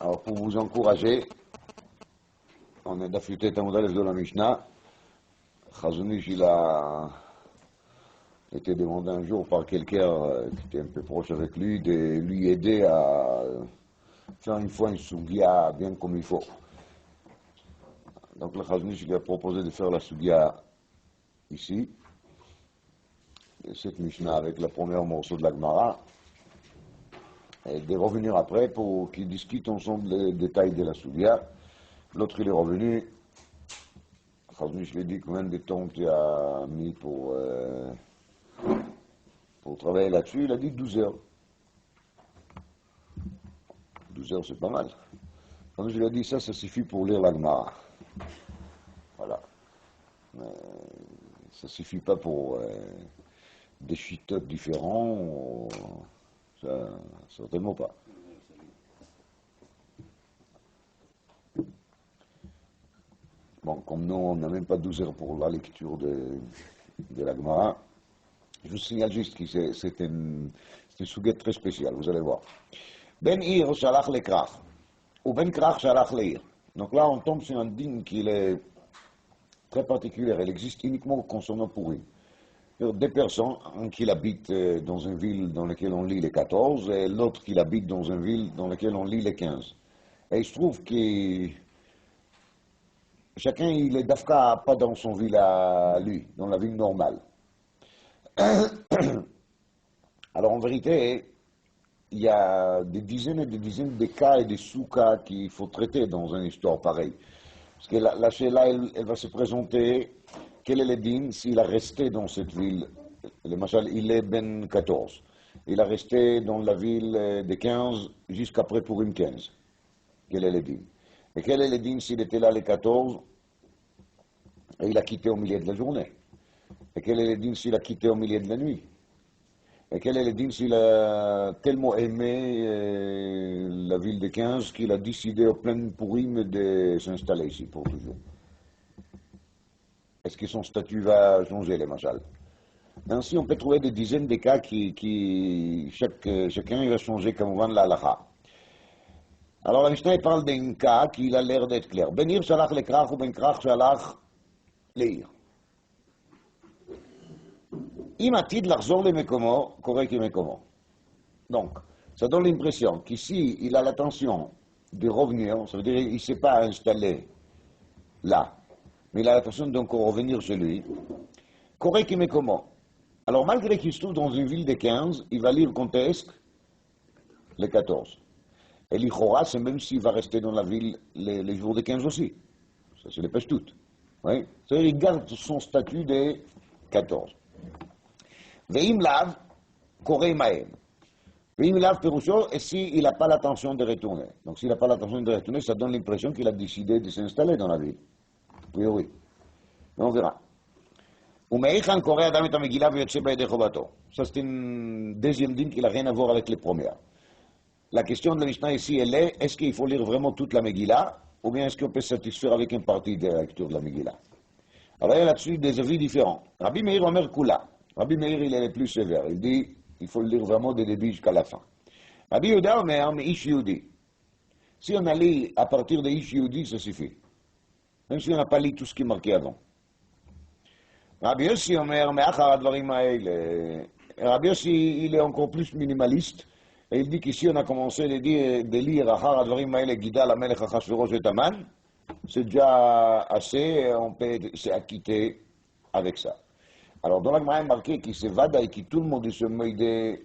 Alors, pour vous encourager, on est d'affûter Tamudalef de la Mishnah. Chazon Ish, il a été demandé un jour par quelqu'un qui était un peu proche avec lui de lui aider à faire une fois une sugia bien comme il faut. Donc le Chazon Ish lui a proposé de faire la sugia ici, cette Mishnah avec le premier morceau de la Gemara, et de revenir après pour qu'ils discutent ensemble les détails de la sugia. L'autre il est revenu. Chazon Ish lui a dit combien de temps tu as mis pour travailler là-dessus. Il a dit 12 heures. 12 heures, c'est pas mal. Chazon Ish lui a dit ça suffit pour lire la Gemara. Voilà. Ça suffit pas pour des chitotes différents. Ça, certainement pas. Bon, comme nous, on n'a même pas 12 heures pour la lecture de la Gemara, je vous signale juste que c'est une sougette très spéciale, vous allez voir. Ben Ir shalach le krach, ou ben krach shalach le ir. Donc là, on tombe sur un dîme qui est très particulier, elle existe uniquement concernant Purim. Des personnes, un qui habite dans une ville dans laquelle on lit les 14, et l'autre qui habite dans une ville dans laquelle on lit les 15. Et il se trouve que chacun, il est d'Afka pas dans son ville à lui, dans la ville normale. Alors en vérité, il y a des dizaines et des dizaines de cas et de sous-cas qu'il faut traiter dans une histoire pareille. Parce que la Sheila, elle va se présenter, quel est le din s'il a resté dans cette ville, le machal, il est ben 14. Il a resté dans la ville de 15 jusqu'après Purim 15. Quel est le din? Et quel est le din s'il était là les 14 et il a quitté au milieu de la journée? Et quel est le din s'il a quitté au milieu de la nuit? Et quel est le din s'il a tellement aimé la ville de 15 qu'il a décidé au plein Purim de s'installer ici pour toujours? Est-ce que son statut va changer, les machal? Ainsi, on peut trouver des dizaines de cas qui chacun il va changer comme la halakha. Alors la Mishnah parle d'un cas qui a l'air d'être clair. Ben ir shalach le krach ou ben krach shalach le ir. Im atid l'achzor le mekomo, korek le mekomo. Donc, ça donne l'impression qu'ici, il a l'intention de revenir, ça veut dire qu'il ne s'est pas installé là, mais il a l'intention d'encore revenir chez lui. Korek le mekomo. Alors, malgré qu'il se trouve dans une ville de 15, il va lire contexte les 14. Et l'Ichora, c'est même s'il va rester dans la ville les jours de 15 aussi. Ça, c'est les pêches toutes. Oui? C'est-à-dire qu'il garde son statut de 14. Veim lav, korei maem. Veim lav perusho, et s'il n'a pas l'intention de retourner. Donc s'il n'a pas l'intention de retourner, ça donne l'impression qu'il a décidé de s'installer dans la ville. Oui, oui. Mais on verra. Umeichan korei adam et Megillah v'yotche b'yedei chovato. Ça, c'est une deuxième dîme qui n'a rien à voir avec les premières. La question de la Mishnah ici, elle est, est-ce qu'il faut lire vraiment toute la Megillah, ou bien est-ce qu'on peut se satisfaire avec une partie de la lecture de la Megillah? Alors il y a là-dessus des avis différents. Rabbi Meir Omer Kula. Rabbi Meir, il est le plus sévère. Il dit, il faut le lire vraiment du début jusqu'à la fin. Rabbi Yehuda Omer, mais Ish Yehudi. Si on a lu à partir de Ish Yehudi, ça suffit. Même si on n'a pas lu tout ce qui est marqué avant. Rabbi Yossi Omer, mais Achar Advarim Hael. Rabbi Yossi, il est encore plus minimaliste. Et il dit qu'ici on a commencé de lire Achar Advarim Hael Gidal Amelech Achashverosh et Haman. C'est déjà assez, on peut s'acquitter avec ça. Alors, dans la Gemara, il est marqué qu'il se vada et que tout le monde se moïde,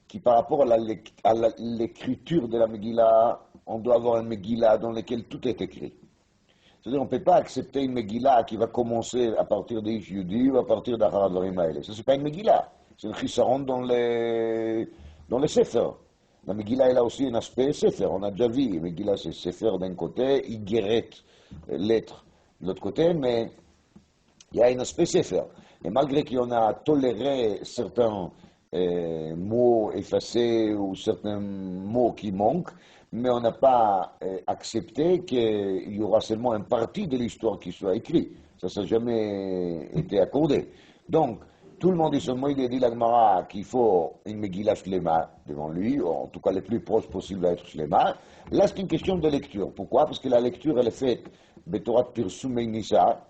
qui par rapport à l'écriture de la Megillah, on doit avoir une Megillah dans laquelle tout est écrit. C'est-à-dire, on ne peut pas accepter une Megillah qui va commencer à partir de Ish Yehudi ou à partir d'Achar Advarim Hael. Ça, c'est pas une Megillah. C'est une chisaron dans les Sefer. La Megillah, elle a aussi un aspect Sefer. On a déjà vu, Megillah, c'est Sefer d'un côté, Igeret, lettre de l'autre côté, mais il y a un aspect Sefer. Et malgré qu'on a toléré certains mots effacés ou certains mots qui manquent, mais on n'a pas accepté qu'il y aura seulement une partie de l'histoire qui soit écrite. Ça n'a jamais été accordé. Donc, Tout le monde est seulement, il a dit l'Agmara qu'il faut une Megillah Shlema devant lui, ou en tout cas le plus proche possible à être Shlema. Là, c'est une question de lecture. Pourquoi? Parce que la lecture, elle est faite Betorat Pirsumei Nisa.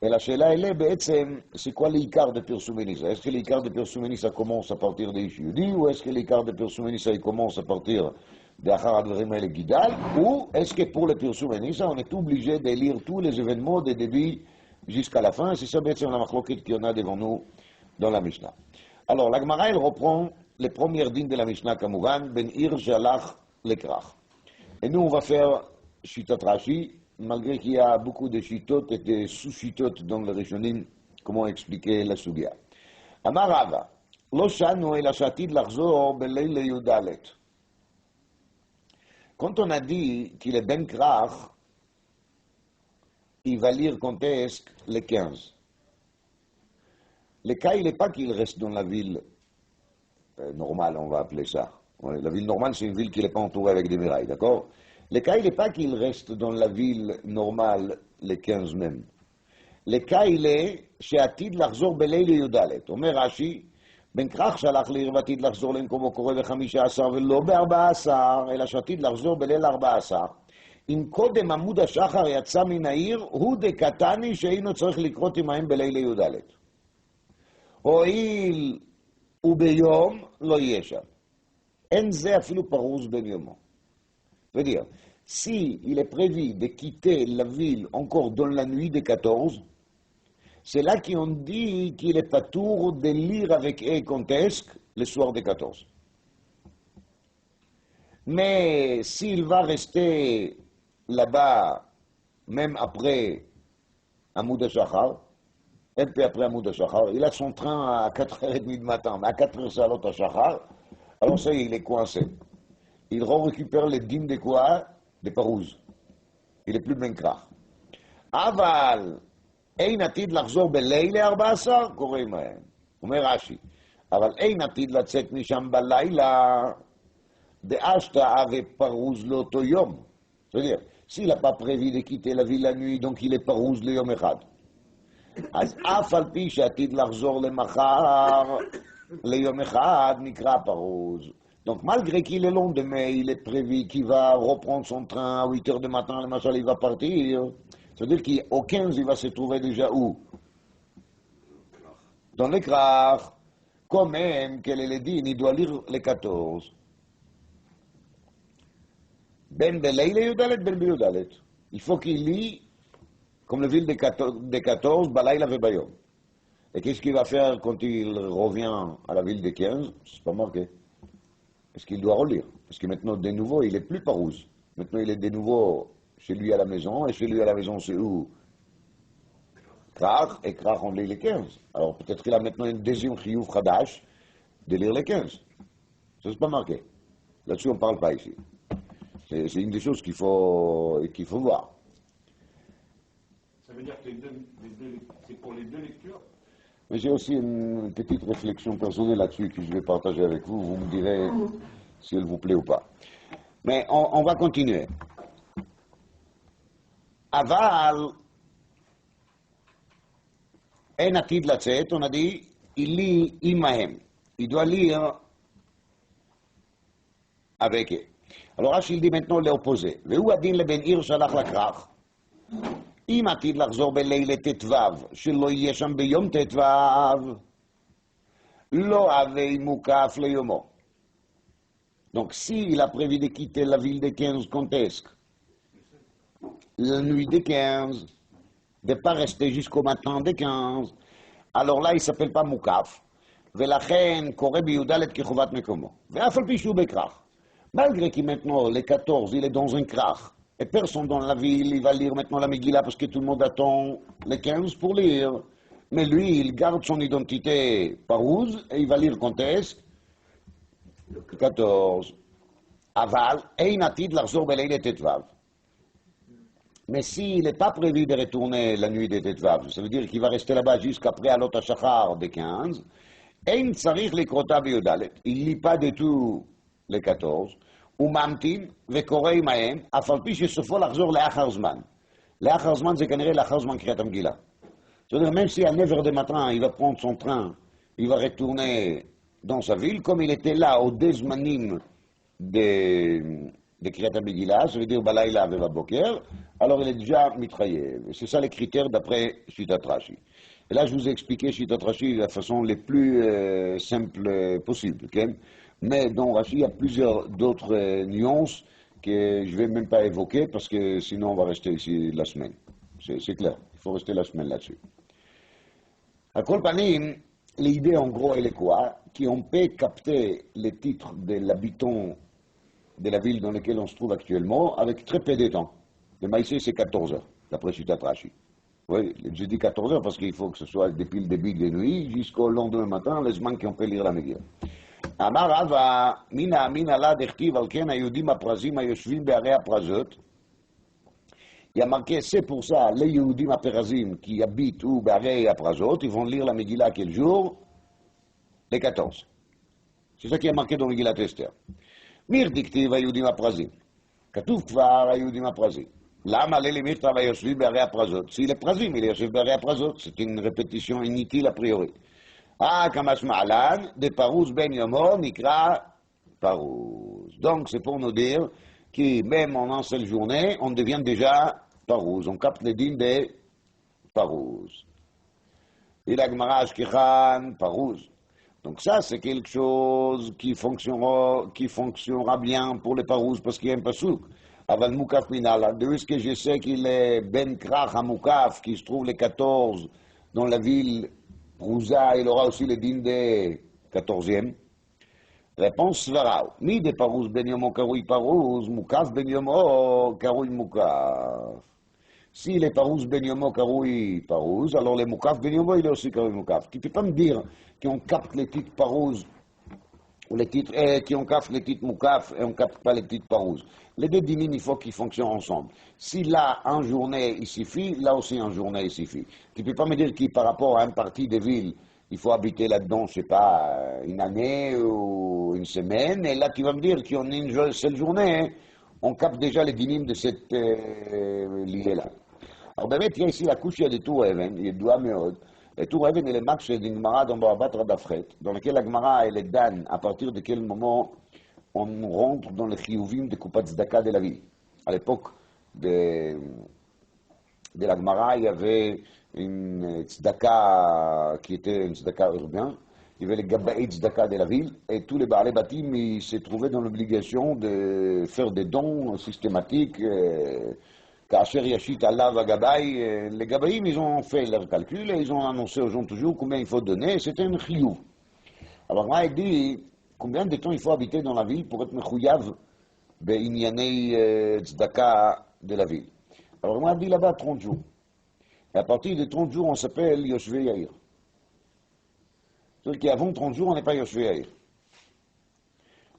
Et la Sheila, elle est, c'est quoi l'Ikar de Pirsumei Nisa? Est-ce que l'Ikar de Pirsumei Nisa commence à partir des Yehudi, ou est-ce que l'Ikar de Pirsumei Nisa, il commence à partir d'Achar Advarim et Gidal, ou est-ce que pour le Pirsumei Nisa, on est obligé de lire tous les événements des débuts jusqu'à la fin? C'est ça, c'est la machloket qu'il y en a devant nous dans la Mishnah. Alors, la Gemara, elle reprend les premières dignes de la Mishnah, Kamouvan, Ben Ir Jalach Lekrach. Et nous, on va faire Shitat Rashi, malgré qu'il y a beaucoup de Shitot et de sous-Shitot dans le Rishonim, comment expliquer la Sugya. Amar Rava, Lo shanu el ashatid lachzor beleil Yudalet. Quand on a dit qu'il est Ben Krach, il va lire quand est-ce le 15. Le cas, il n'est pas qu'il reste dans la ville normale, on va appeler ça. La ville normale, c'est une ville qui n'est pas entourée avec des murailles, d'accord? Le cas, il n'est pas qu'il reste dans la ville normale les 15 même. Le cas, il est chez Atid Lachzor Beleil Yudalet. Omer Rashi, Ben Krach Shalach Lir Vatid Lachzor Lenkomo Kore ב-15 ולא ב-14, אלא שעתיד לחזור בליל 14. אם קודם עמוד השחר יצא מן העיר, הוא דקתני שאינו צריך לקרות עמהם בליל י"ד. הואיל וביום לא יהיה שם. אין זה אפילו פרוז בין יומו. C'est-à-dire, si il est prévu de quitter la ville encore dans la nuit des 14, c'est là qu'on dit qu'il est patour de lire avec Ekontesque le soir des 14. Mais s'il va rester là-bas, même après Amoud HaShachar, un peu après Amoud HaShachar, il a son train à 4h30 du matin, mais à 4h Salot HaShachar, alors ça y est, il est coincé. Il récupère les dîmes de quoi? Des parouses. Il est plus Benkrach. Aval, אין עתיד לחזור בלילה 14, קוראים להם. אומר רש"י, אבל אין עתיד לצאת משם בלילה, דאשתא ופרוז לאותו יום. C'est-à-dire, s'il n'a pas prévu de quitter la ville la nuit, donc il est parouze ליום אחד. אז אף על פי שעתיד לחזור למחר, ליום אחד נקרא פרוז. Donc malgré qu'il est lendemain, il est prévu qu'il va reprendre son train à 8h du matin, le machin, il va partir. C'est-à-dire qu'au 15, il va se trouver déjà où? Dans les Krach. Quand même, quel est le din, il doit lire les 14. Ben Beleil Yudalet, Ben Yudalet. Il faut qu'il lit, comme la ville des 14, Balaïla ve Bayom. Et qu'est-ce qu'il va faire quand il revient à la ville des 15? C'est pas marqué. Est-ce qu'il doit relire? Parce que maintenant, de nouveau, il est plus parouze. Maintenant, il est de nouveau chez lui à la maison, et chez lui à la maison, c'est où? Krach, et Krach, on lit les 15. Alors peut-être qu'il a maintenant une deuxième chiyuv chadash de lire les 15. Ça, c'est pas marqué. Là-dessus, on ne parle pas ici. C'est une des choses qu'il faut voir. Ça veut dire que c'est pour les deux lectures? Mais j'ai aussi une petite réflexion personnelle là-dessus que je vais partager avec vous. Vous me direz si elle vous plaît ou pas. Mais on va continuer. Aval, en atid lacet, on a dit, il lit imahem. Il doit lire avec eux. Alors Rachid dit maintenant l'opposé. Ve'hu adin leben ir shalach lakrach. אם עתיד לחזור בלילה ט"ו, שלא יהיה שם ביום ט"ו, לא הווי מוקף ליומו. Donc, s'il a prévu de quitter la ville de 15 contesque, la nuit des 15, de ne pas rester jusqu'au matin des 15, alors là, il ne s'appelle pas mukaf. ולכן קורא בי"ד כחובת מקומו. ואף על פי שהוא בכרך. Malgré qu'il maintenant, les 14, il est dans un krach. Et personne dans la ville, il va lire maintenant la Megillah parce que tout le monde attend les 15 pour lire. Mais lui, il garde son identité parouze et il va lire contesque. 14. Aval, ein atid l'achzor beleil tetvav. Mais s'il n'est pas prévu de retourner la nuit des tetvav, ça veut dire qu'il va rester là-bas jusqu'après Alot HaShachar des 15, ein tzarich likrota biyudalet. Il ne lit pas du tout les 14. הוא ממתין וקורא עמהם, אף על פי שסופו לחזור לאחר זמן. לאחר זמן זה כנראה לאחר זמן קריאת המגילה. זאת אומרת, même si à 9h du matin, il va prendre son train il va retourner dans sa ville, comme il était là au Desmanim de Kriyat Megillah, ça veut dire Balayla Veva Boker, alors il est déjà mitraillé. C'est ça les critères d'après Shitat Rashi. Et là, je vous ai expliqué Shitat Rashi de la façon les plus simple possible. Okay? Mais dans Rashi, il y a plusieurs d'autres nuances que je ne vais même pas évoquer parce que sinon on va rester ici la semaine. C'est clair, il faut rester la semaine là-dessus. À Kolpanim, l'idée en gros, elle est quoi? Qu'on peut capter les titres de l'habitant de la ville dans laquelle on se trouve actuellement avec très peu de temps. Le maïsé, c'est 14 heures, d'après Shitat Rashi. Oui, je dis 14 heures parce qu'il faut que ce soit depuis le début de nuit jusqu'au lendemain matin, les semaines qu'on peut lire la Megillah. אמר רבא, מן האמין עלה דכתיב על כן היהודים הפרזים היושבים בערי הפרזות. Il y a marqué, c'est pour ça, les Yehudim apérazim qui habitent ou בערי הפרזות, ils vont lire la Megillah quel jour? Les 14. C'est ça qui est marqué dans Megillat Esther. מיר דכתיב היהודים הפרזים. כתוב כבר היהודים הפרזים. למה למכתב היושבים בערי הפרזות? Si les פרזים, il יושב בערי הפרזות. C'est une répétition inutile a priori. Kamash Ma'alan, de Parouz Ben Yomo, Nikra Parouz. Donc, c'est pour nous dire que même en une seule journée, on devient déjà Parouz. On capte les dîmes de Parouz. Et la Gemara Ashkechan, Parouz. Donc, ça, c'est quelque chose qui fonctionnera bien pour les Parouz parce qu'il y a un pasouk. Aval Moukaf Minala, de ce que je sais qu'il est Ben Krach à Moukaf, qui se trouve les 14 dans la ville. Rouza, il aura aussi le dîme de 14e. Réponse Svarao. Ni de Parouz Ben Yomo Karoui Parouz, Moukaf Ben Yomo Karoui Moukaf. Si les Parouz Ben Yomo Karoui Parouz, alors les Moukaf Ben Yomo, il est aussi Karoui Moukaf. Tu ne peux pas me dire qu'on capte les titres Parouz, ou les titres, qu'on capte les titres Moukaf et on ne capte pas les titres Parouz. Les deux dîmes, il faut qu'ils fonctionnent ensemble. Si là, en journée, il suffit, là aussi, en journée, il suffit. Tu ne peux pas me dire que par rapport à un parti de ville, il faut habiter là-dedans, je ne sais pas, une année ou une semaine, et là, tu vas me dire qu'en une seule journée, on capte déjà les dynimes de cette liée-là. Alors, באמת, il y a ici la couche de Tour Even, il doit מאוד. Et Tour Even, il est marqué chez une Gemara dans Barabat Dafret, dans laquelle la Gemara, elle est dan à partir de quel moment on rentre dans les chiyuvim de Kupat Tzedaka de la ville. À l'époque de la Gemara, il y avait une tzedaka qui était une tzedaka urbain, il y avait les gabaï tzedaka de la ville, et tous les Baalei Batim, ils se trouvaient dans l'obligation de faire des dons systématiques. Kacher Yashit Allah Vagabaï, les gabaïm, ils ont fait leurs calculs et ils ont annoncé aux gens toujours combien il faut donner, c'était un chiyuv. Alors moi, il dit, combien de temps il faut habiter dans la ville pour être mechouyav b'inyanei tzedaka de la ville? Alors moi, il dit là-bas 30 jours. Et à partir de 30 jours, on s'appelle Yoshvé Yair. C'est-à-dire qu'avant 30 jours, on n'est pas Yoshvé Yair.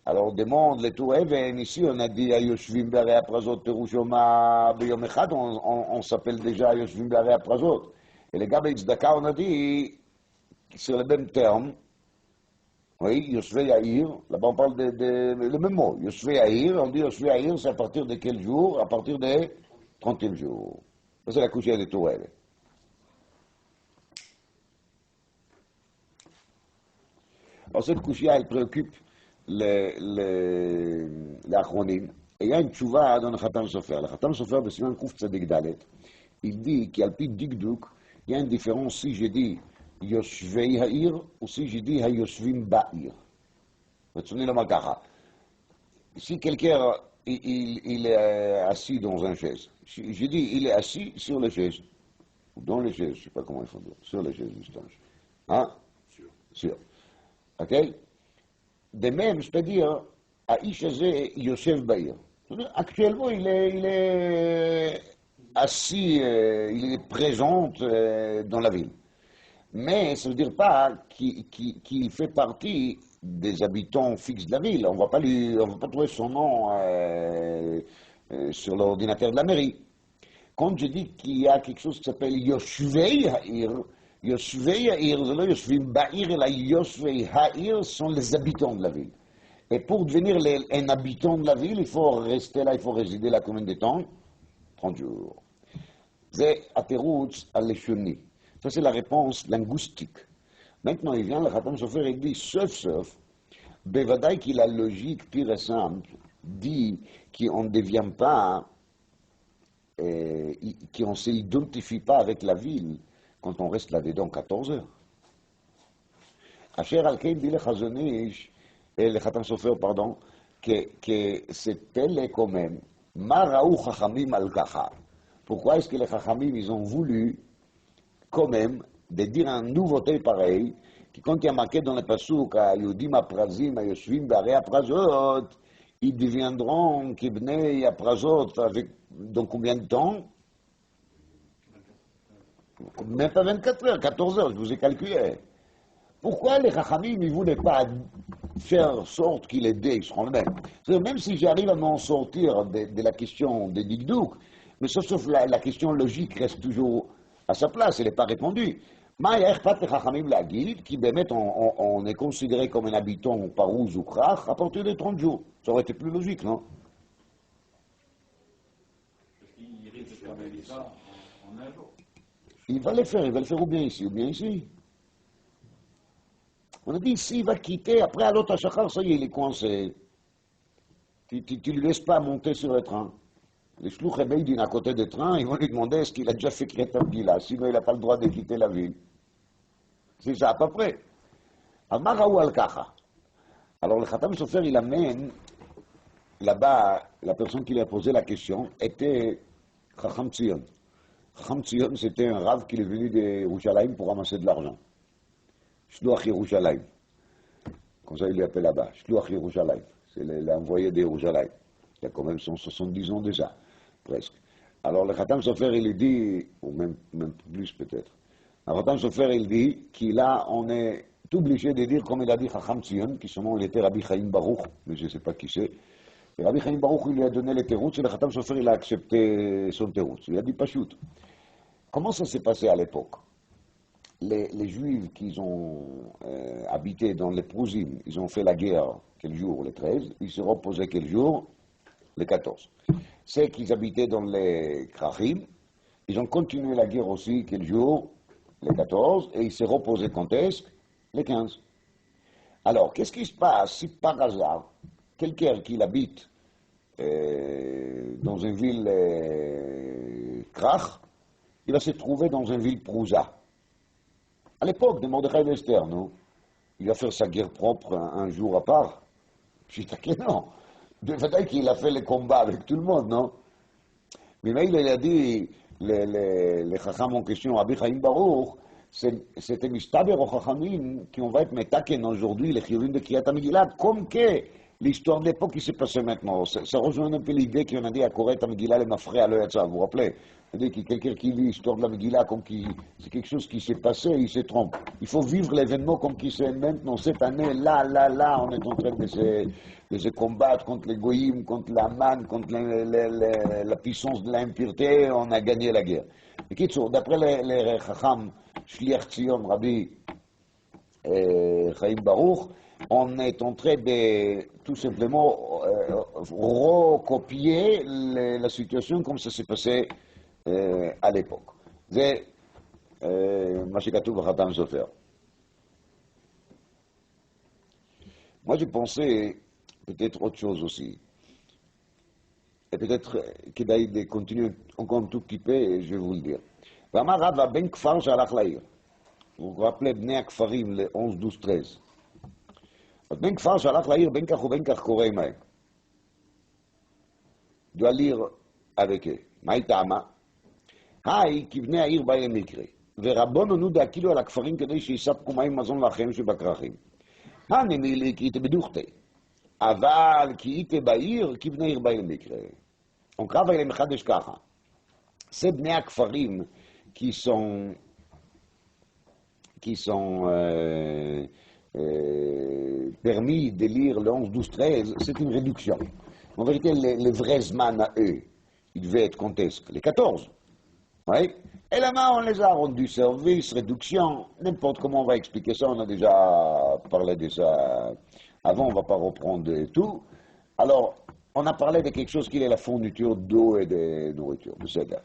Alors on demande les Tour Even, ici on a dit à Yoshvim Baré Aprazot Terushoma Beyom Echad, on s'appelle déjà Yoshvim Baré Aprazot. Et les gars Tzedaka, on a dit, sur le même terme, oui, Yoshvé Yair, là-bas on parle le même mot, Yoshvé Yair, on dit Yoshvé Yair, c'est à partir de quel jour? À partir des 30e jour. Ça c'est la couchée des Tour Even. Alors cette couchée, elle préoccupe l'achronim. Et il y a une tchouva dans le Khatan Sofer. Le Khatan Sofer, de Siman Kouf Tzadik Dalet, il dit qu'il y a le petit Dikduk, il y a une différence si je dis Yoshvei Ha'ir ou si je dis Hayoshvim Ba'ir. Si quelqu'un il est assis dans un chaise, je dis il est assis sur les chaises, ou dans les chaises, je ne sais pas comment il faut dire, sur les chaises du stage. Hein? Sur. Ok? De même, je peux dire, Aïch Azé Yosef Baïr. Actuellement, il est assis, il est présent dans la ville. Mais ça ne veut dire pas qu'il fait partie des habitants fixes de la ville. On ne va pas trouver son nom sur l'ordinateur de la mairie. Quand je dis qu'il y a quelque chose qui s'appelle Yoshvei Ha'ir, Yoshvei Ha'ir, Yoshvim Ba'ir et la Yoshvei Ha'ir sont les habitants de la ville. Et pour devenir un habitant de la ville, il faut rester là, il faut résider là combien de temps? 30 jours. C'est Ateroutz al-Leshoni. Ça, c'est la réponse linguistique. Maintenant, il vient, le Khatam Sofer, il dit, sauf, Bevadaï qui la logique pure et simple dit qu'on ne devient pas, qu'on ne s'identifie pas avec la ville quand on reste là-dedans 14 heures. Asher al-Kain dit le Chazonish, et le Khatam Sofer, pardon, que c'était quand même, Maraou Chachamim al-Kacha. Pourquoi est-ce que les Chachamim, ils ont voulu, quand même, de dire une nouveauté pareille, qui quand il y a marqué dans le Passouk, Yudim Aprazim, Yoshvim Baré Aprazot, ils deviendront Kibnei Aprazot, dans combien de temps? Même pas 24 heures, 14 heures, je vous ai calculé. Pourquoi les Chachamim ne voulaient pas faire sorte qu'il est dé, ils seront le même? Même si j'arrive à m'en sortir de la question des Dikdouk, mais sauf la question logique reste toujours à sa place, elle n'est pas répondue. Qui on est considéré comme un habitant Parouz ou Krach à partir de 30 jours. Ça aurait été plus logique, non? Parce qu'il risque de faire ça en un jour. Il va le faire ou bien ici, ou bien ici. On a dit, s'il va quitter, après à l'autre Shachar, ça y est, il est coincé. Tu ne lui laisses pas monter sur le train. Les Shlouch Ebeidin à côté du train, ils vont lui demander est-ce qu'il a déjà fait Kriyat Megillah, sinon il n'a pas le droit de quitter la ville. C'est ça à peu près. Amaraou al-Kacha. Alors le Khatam Sofer, il amène, là-bas, la personne qui lui a posé la question était Chacham Tzion. Chacham Tzion, c'était un rave qui est venu de Yerushalayim pour ramasser de l'argent. Shluach Yerushalayim. Comme ça, il l'appelle là-bas. Shluach Yerushalayim. C'est l'envoyé de Yerushalayim. Il y a quand même 170 ans déjà, presque. Alors le Khatam Sofer, il dit, ou même plus peut-être, le Khatam Sofer, il dit qu'il a, on est obligé de dire, comme il a dit Chacham Tzion, qui son nom il était Rabbi Chaim Baruch, mais je ne sais pas qui c'est. Et Rabbi Chaim Baruch, il lui a donné les terouts, et le Khatam Sofer, il a accepté son terout. Il a dit Pachout. Comment ça s'est passé à l'époque? Les Juifs qui ont habité dans les Prouzim, ils ont fait la guerre quel jour? Le 13. Ils se reposaient quel jour? Le 14. Ceux qui habitaient dans les Krachim, ils ont continué la guerre aussi quel jour? Le 14. Et ils se reposaient quand est-ce? Le 15. Alors, qu'est-ce qui se passe si par hasard, quelqu'un qui habite dans une ville Krach, il va se trouver dans une ville Prouza? À l'époque de Mordechai Esther, non? Il va faire sa guerre propre un jour à part. Je dis que non. De fait qu'il a fait les combats avec tout le monde, non? Mais il a dit, les Chacham en question, Rabbi Chaim Baruch, c'était Mistaber aux Chachamim qui on va être metaken aujourd'hui, les Chiyuvim de Kriyat Megillah, comme que l'histoire de l'époque qui s'est passée maintenant. Ça rejoint un peu l'idée qu'on a dit à Koret Megillah, les Mafré à l'Oyatza, vous vous rappelez? C'est-à-dire que quelqu'un qui lit l'histoire de la Megillah comme c'est quelque chose qui s'est passé, il se trompe. Il faut vivre l'événement comme qui c'est maintenant, cette année, là, on est en train de se combattre contre les Goïm, contre la Man, contre la puissance de l'impureté, on a gagné la guerre. Et d'après les Chacham, Shliach Tzion, Rabbi Chaim Baruch, on est en train de tout simplement recopier la situation comme ça s'est passé à l'époque. C'est מה שכתוב בחתם סופר. Moi, j'ai pensé peut-être autre chose aussi. Et peut-être qu'il y de continuer encore un tout petit peu, et je vais vous le dire. ואמר רבא בן כפר שהלך לעיר. vous vous rappelez בני הכפרים ל-11, 12, 13. אז בן כפר שהלך לעיר, בין כך ובין כך קורא עמהם. doit lire avec eux. מה היא טעמה? היי, כבני העיר בהם מקרה. ורבוננו דאכילו על הכפרים כדי שיספקו מים מזון לאחיהם שבכרכים. הנמילי כי איתה בדוכתי. אבל כי איתה בעיר, כבני עיר בהם מקרה. On קרב אליהם מחדש ככה. C'est בני הכפרים qui sont permis de lire le 11, 12, 13, c'est une réduction. En vérité, les vrais zman à eux, ils devaient être contestes, les 14. Oui. Et là-bas, on les a rendus service, réduction, n'importe comment on va expliquer ça, on a déjà parlé de ça avant, on ne va pas reprendre tout. Alors, on a parlé de quelque chose qui est la fourniture d'eau et de nourriture, de celle-là.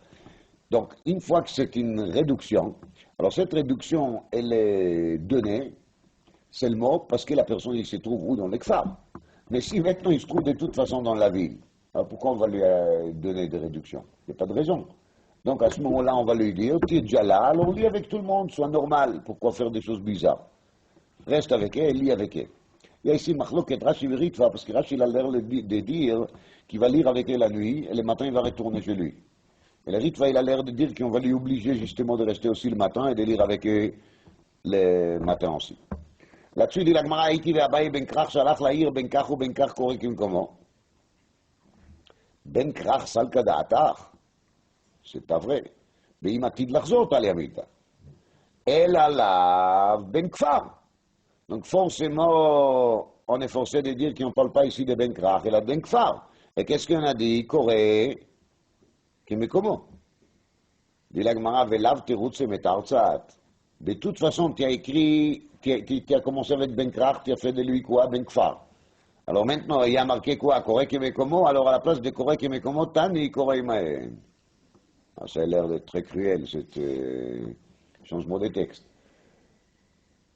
Donc, une fois que c'est une réduction, alors cette réduction, elle est donnée seulement parce que la personne, il se trouve où dans l'examen. Mais si maintenant il se trouve de toute façon dans la ville, alors pourquoi on va lui donner des réductions? Il n'y a pas de raison. Donc à ce moment-là, on va lui dire, tu es déjà là, alors lis avec tout le monde, sois normal. Pourquoi faire des choses bizarres? Reste avec elle, lis avec elle. Il y a ici Machloket Rashi et Ritva, parce que Rashi il a l'air de dire qu'il va lire avec elle la nuit, et le matin il va retourner chez lui. Et le Ritva il a l'air de dire qu'on va lui obliger justement de rester aussi le matin et de lire avec elle le matin aussi. Là-dessus, dit la Gemara, Haïti ve'abaye ben krach shalach la'ir ben kach ou ben kach korek comment? Ben krach salka da'atach. C'est pas vrai. Mais il m'a dit de l'argent, Taliamita. Elle a la ben kfar. Donc forcément, on est forcé de dire qu'on ne parle pas ici de ben krach, elle a ben kfar. Et qu'est-ce qu'on a dit? Koré, qui me comment? Dit la Gemara, ve'lav terutze metartzat. De toute façon, tu as écrit, tu as commencé avec Ben Krach, tu as fait de lui quoi? Ben Kfar. Alors maintenant, il y a marqué quoi? Korek et Mekomo. Alors à la place de Korek et Mekomo, Tani Korei Maen. Ça a l'air d'être très cruel, ce changement de texte.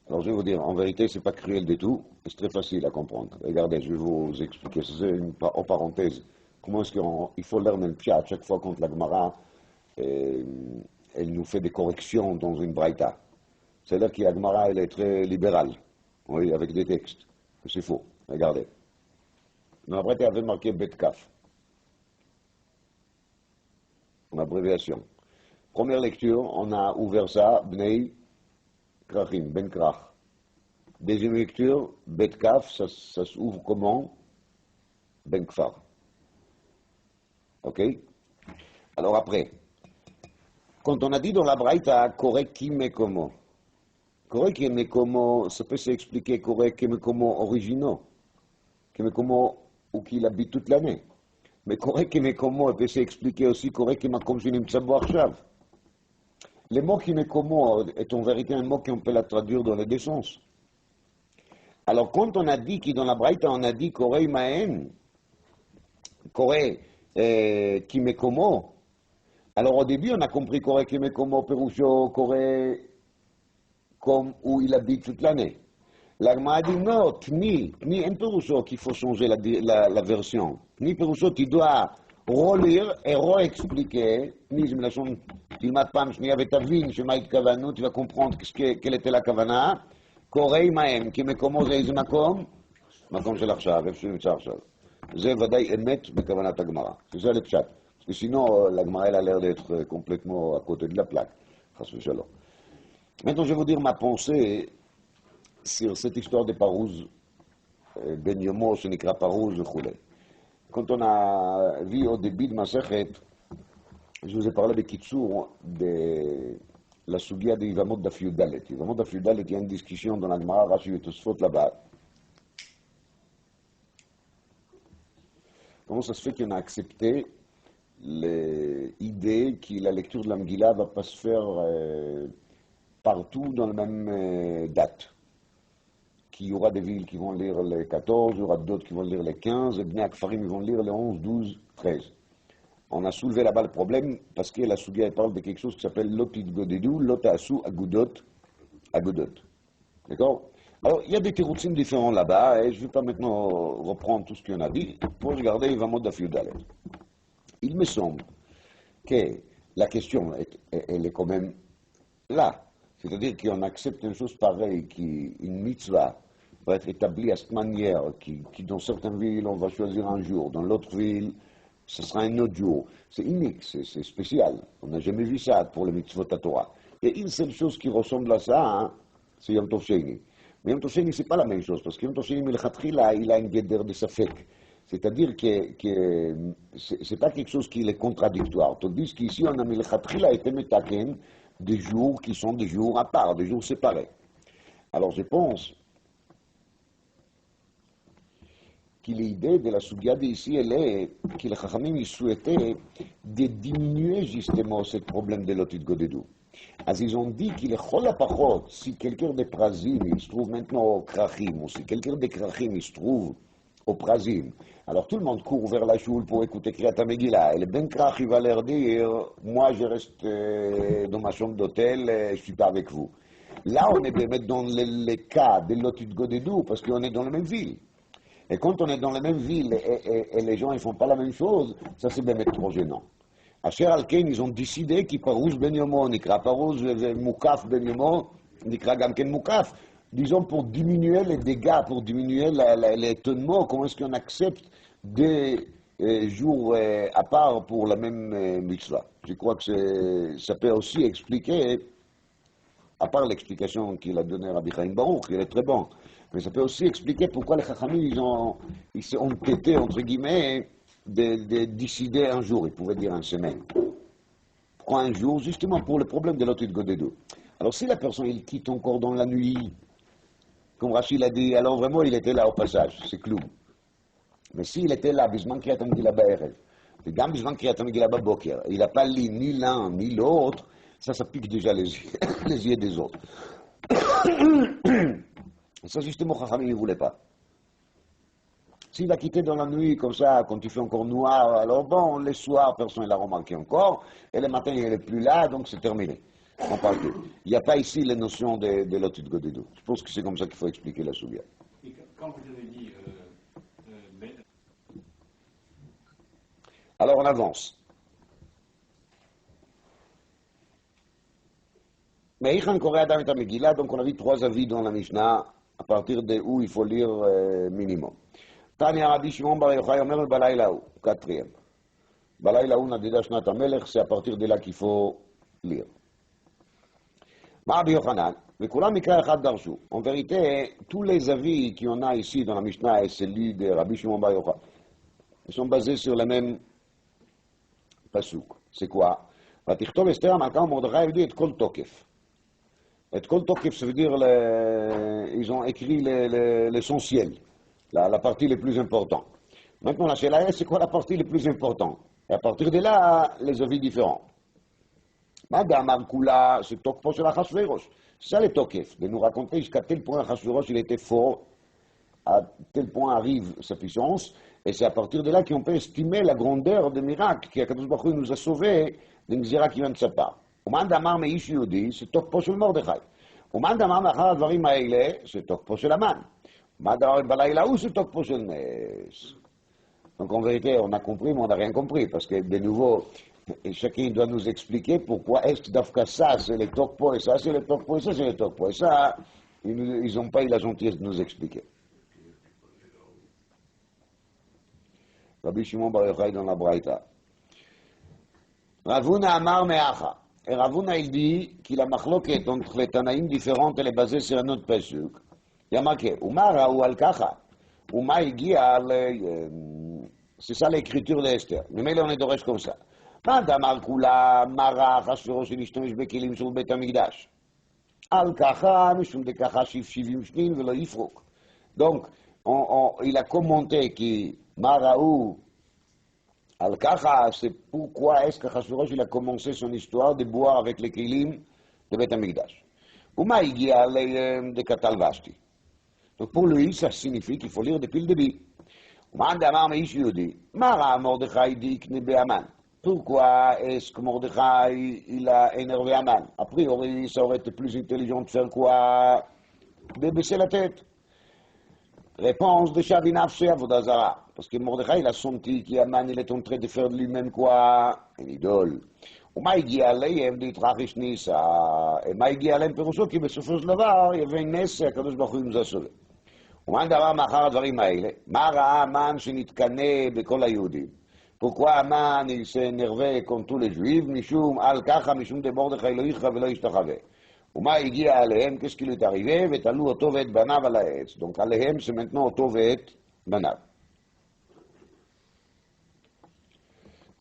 Alors je vais vous dire, en vérité, c'est pas cruel du tout, c'est très facile à comprendre. Regardez, je vais vous expliquer, c'est en parenthèse, comment est-ce qu'il faut learn le pia à chaque fois contre la Gemara, elle nous fait des corrections dans une braïta. C'est-à-dire que la Gemara, elle est très libérale, oui, avec des textes. C'est faux. Regardez. Dans la braïta, il y avait marqué Betkaf. En abréviation. Première lecture, on a ouvert ça, Bnei Krachim, Ben Krach. Deuxième lecture, Betkaf, ça s'ouvre comment? Ben Kfar. Ok? Alors après, quand on a dit dans la braïta, Korek qui me comment? Korek et Mekomo, ça peut s'expliquer Korek et Mekomo originaux, que Mekomo où qu'il habite toute l'année. Mais Korek et Mekomo, ça peut s'expliquer aussi Korek et Makom Shinim Tsabu Arshav. Le mot qui Mekomo est en vérité un mot qu'on peut la traduire dans les deux sens. Alors quand on a dit, qui dans la Braïta, on a dit Korei Maen, Korei qui Mekomo, alors au début on a compris Korei qui Mekomo, Perusho, Korei comme où il habite toute l'année. L'Agma a dit non, Tni un Perusho qu'il faut changer la version. Tni Perusho, tu dois relire et re-expliquer. Tni, je me lâche, תלמד פעם שנייה ותבין שמה התכוונו, tu vas comprendre quelle était la כוונה. קוראי מהם, כי מקומו זה איזה מקום? מקום של עכשיו, איפה שנמצא עכשיו. זה ודאי אמת בכוונת הגמרא, שזה לפשט. Parce que sinon, la Gemara elle a l'air d'être complètement à côté de la plaque. Maintenant, je vais vous dire ma pensée sur cette histoire des parouses, Ben Yomo, ce n'est pas parouze, וכו'. Quand on a vu au début de ma sechet, je vous ai parlé de Kitsour, de la Sugia de Yvamot d'Afiudalet. Yvamot d'Afiudalet, il y a une discussion dans la Gemara, Rashi et Tosfot là-bas. Comment ça se fait qu'on a accepté l'idée que la lecture de la Megillah ne va pas se faire partout dans la même date? Qu'il y aura des villes qui vont lire les 14, il y aura d'autres qui vont lire les 15, et Bnei Akfarim ils vont lire les 11, 12, 13. On a soulevé là-bas le problème parce que la Sugia parle de quelque chose qui s'appelle Lotit Godedou, Lot Asu Agudot, Agudot. D'accord? Alors, il y a des tiroutsim différents là-bas, et je ne vais pas maintenant reprendre tout ce qu'on a dit, pour regarder Yvamot d'Afiudalet. Il me semble que la question, elle est quand même là. C'est-à-dire qu'on accepte une chose pareille, qu'une mitzvah va être établie à cette manière, qui dans certaines villes, on va choisir un jour, dans l'autre ville, ce sera un autre jour. C'est unique, c'est spécial. On n'a jamais vu ça pour le mitzvot à Torah. Il y a une seule chose qui ressemble à ça, hein, c'est Yom Tov Sheni. Mais Yom Tov Sheni, c'est pas la même chose, parce que Yom Tov Sheni, il a une guédère de safek. C'est-à-dire que c'est pas quelque chose qui est contradictoire. Tandis qu'ici, on a mis le Khatkhila et Temetaken, des jours qui sont des jours à part, des jours séparés. Alors je pense que l'idée de la Sugyade ici, elle est que les Chachamim souhaitaient de diminuer justement ce problème de l'Otit Godedou. Alors ils ont dit qu'il est Cholapachot, si quelqu'un de Prazim, il se trouve maintenant au Krachim, ou si quelqu'un de Krachim, il se trouve au Prasim. Alors tout le monde court vers la choule pour écouter Kriyat Megillah. Et le Ben Krach, il va leur dire, moi je reste dans ma chambre d'hôtel, je ne suis pas avec vous. Là, on est bien dans les cas de l'Otid Godedou, parce qu'on est dans la même ville. Et quand on est dans la même ville et les gens ne font pas la même chose, ça c'est bien trop gênant. Asher Alken, ils ont décidé qu'il Parouz Ben Yomo, Nikra Parouz Moukaf Ben Yomo, Nikra Gamken Moukaf. Disons pour diminuer les dégâts, pour diminuer l'étonnement, comment est-ce qu'on accepte des jours à part pour la même mitzvah. Je crois que ça peut aussi expliquer, à part l'explication qu'il a donnée à Rabbi Chaim Baruch, qui est très bon, mais ça peut aussi expliquer pourquoi les Chachamim, ils sont entêtés, entre guillemets, de décider un jour, ils pourraient dire une semaine. Pourquoi un jour? Justement pour le problème de l'autre Godedou. Alors si la personne, il quitte encore dans la nuit, comme Rachid l'a dit, alors vraiment il était là au passage, c'est clou. Mais s'il était là, Bisman Kriyat Megillah Ba'erev, et Gam Bisman Kriyat Megillah Boker, il n'a pas lu ni l'un ni l'autre, ça pique déjà les yeux, les yeux des autres. Et ça, justement, Chachamim ne voulait pas. S'il a quitté dans la nuit, comme ça, quand il fait encore noir, alors bon, les soirs, personne ne l'a remarqué encore, et le matin, il n'est plus là, donc c'est terminé. On parle plus. Il n'y a pas ici les notions de l'autre Godedou. Je pense que c'est comme ça qu'il faut expliquer la souviens. Et quand vous avez dit Alors on avance. Mais Ichan Koré Adam et Megillah, donc on a vu 3 avis dans la Mishnah, à partir de où il faut lire minimum. Tania Rabbi Shimon Bar Yochai Omer Balayla Hu, 4e. Balayla Hu Nadida Shnat HaMelech, c'est à partir de là qu'il faut lire. Rabbi Yochanan, Vekulam Mikra Echad Darshu. En vérité, tous les avis qu'il y en a ici dans la Mishnah et celui de Rabbi Shimon Bar Yochai, ils sont basés sur le même pasuk. C'est quoi? Vatichtov Esther Malka Mordechai dit et Kol Tokef. Et Kol Tokef, ça veut dire, ils ont écrit l'essentiel, la partie la plus importante. Maintenant, la Shela, c'est quoi la partie la plus importante? Et à partir de là, les avis différents. Madame Kula, c'est Tokpo sur la Chashverosh. C'est ça le Tokef, de nous raconter jusqu'à tel point Chashverosh, il était fort, à tel point arrive sa puissance, et c'est à partir de là qu'on peut estimer la grandeur des miracles qu'Akadosh Baruch Hu nous a sauvés des misères qui viennent de sa part. Oman Damar Meish Yehudi, c'est Tokpo sur Mordechai. Oman Damar Machar Advarim Haele, c'est Tokpo sur Aman. Oman Damar Balayla Hu, c'est Tokpo sur Nes. Donc en vérité, on a compris, mais on n'a rien compris, parce que de nouveau, chacun doit nous expliquer pourquoi est-ce que d'Afka ça c'est le Tokpo, et ça c'est le Tokpo, et ça c'est le Tokpo. Et ça, ils n'ont pas eu la gentillesse de nous expliquer. Rabbi Shimon Bar Yochai dans la Braïta. Ravuna Amar Meacha. Et Ravuna, il dit qu'il a machloket entre les Tanaïm différentes, elle est basée sur un autre pasuk. Il y a marqué, Umara ou Al-Kacha. Uma Igia, c'est ça l'écriture d'Esther. Mais là, on est d'orèche comme ça. Madame Kula, Mara, Chashverosh, Nishtomish Bekelim sur Bet Amigdash. Al-Kacha, Mishum de Kacha, Shivim Shnin, Velo Yifrok. Donc, il a commenté que Maraou, Al-Kacha, c'est pourquoi est-ce que Chashverosh il a commencé son histoire de boire avec les Kélim de Bet Amigdash. Uma Igia, de Katal Vashti. Donc pour lui, ça signifie qu'il faut lire depuis le début. Mordechai dit Aman. Pourquoi est-ce que Mordechai il a énervé Aman? A priori, ça aurait été plus intelligent de faire quoi? De baisser la tête. Réponse de Shavinav chez Avodazara. Parce que Mordechai il a senti qu'Aman il est en train de faire de lui-même quoi? Une idole. ומאיגיע עליהם להתרחש ניסה, מה הגיע עליהם פירושו? כי בסופו של דבר יביא נס הקדוש ברוך הוא עם זה סובל. ומה דבר מאחר הדברים האלה? מה ראה המן שנתקנא בכל היהודים? pourquoi המן il s'est énervé contre tous les juifs? משום על ככה, משום דמרדכי לא יכרע ולא ישתחווה. ומה הגיע עליהם? qu'est-ce qui lui est arrivé? ותלו אותו ואת בניו על העץ. donc עליהם c'est maintenant אותו ואת בניו.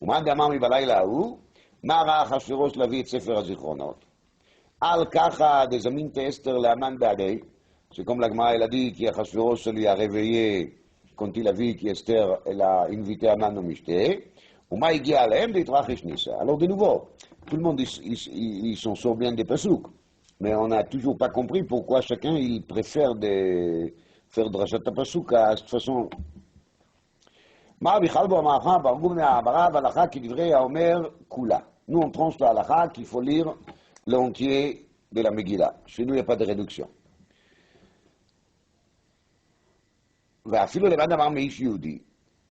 ומה דאמר מבלילה ההוא? מה ראה אחשוורוש להביא את ספר הזיכרונות? על ככה דזמינתא אסתר להמן בעדי, c'est comme la Gemara elle a dit qu'Achashverosh lui a réveillé quand il a vu qu'Esther elle a invité Aman au Mishté. ומה הגיע עליהם? להתרחש ניסה. Alors de nouveau, tout le monde ils s'en sort bien des pasouks, mais on n'a toujours pas compris pourquoi chacun il préfère faire drachat à pasouk à cette façon מה בכלל בו המערכה, ברגו מן ההעברה והלכה כדברי האומר כולה. Nous, on tranche la halakha qu'il faut lire l'entier de la Megillah. Chez nous, il n'y a pas de réduction. ואפילו לבד אמר מאיש יהודי,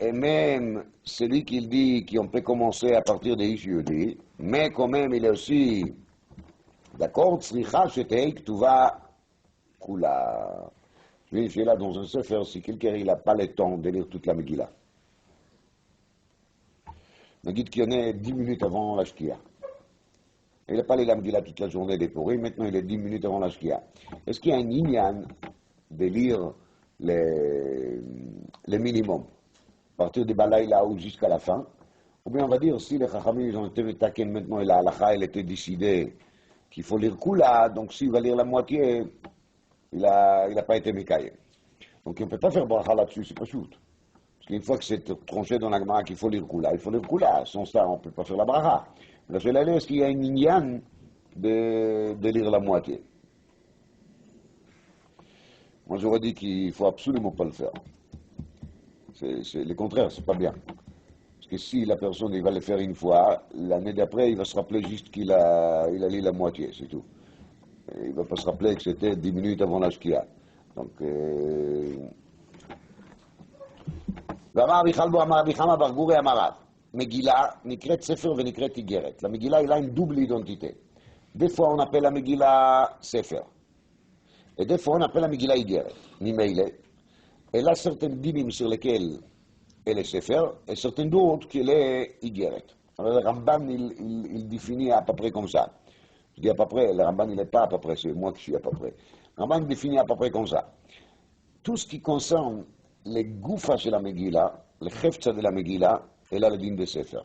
et même celui qui dit qu'on peut commencer à partir d'Ish Yehudi, mais quand même il est aussi d'accord, צריכה שתהא כתובה כולה. Je vérifie là dans un sefer si quelqu'un n'a pas le temps de lire toute la Megillah. נגיד qu'il y en a 10 minutes avant la Shkia. Il n'a pas lu la Megillah toute la journée des Purim, maintenant il est 10 minutes avant la Shkia. Est-ce qu'il y a un inyan de lire le minimum, à partir du Balaïla ou jusqu'à la fin? Ou bien on va dire, si les Chachamim ils ont été métaken maintenant et la halakha elle était décidée qu'il faut lire Kula, donc s'il va lire la moitié, il n'a pas été mécaillé. Donc on ne peut pas faire bracha là-dessus, c'est pas shoot. Parce qu'une fois que c'est tranché dans la Gemara qu'il faut lire Kula, il faut lire Kula. Sans ça, on ne peut pas faire la bracha. La seule année, est-ce qu'il y a une inyan de lire la moitié? Moi, j'aurais dit qu'il ne faut absolument pas le faire. C'est le contraire, c'est pas bien. Parce que si la personne il va le faire une fois, l'année d'après, il va se rappeler juste qu'il a lu la moitié, c'est tout. Il ne va pas se rappeler que c'était 10 minutes avant la Shkia. Donc, ואמר רבי חלבו אמר רבי חמא בר גורי אמר רב, מגילה נקראת ספר ונקראת איגרת. למגילה il a une double identité. Des fois on appelle la מגילה ספר, et des fois on appelle la מגילה איגרת. ממילא, elle a certains dinim sur lesquels elle est ספר, et certains d'autres qu'elle est איגרת. Alors le Ramban il définit à peu près comme ça. Je dis à peu près, le Ramban il n'est pas à peu près, c'est moi qui suis à peu près. Le Ramban définit à peu près comme ça. Tout ce qui concerne les gouffas de la Megillah, les chefza de la Megillah, elle a le din de Sefer.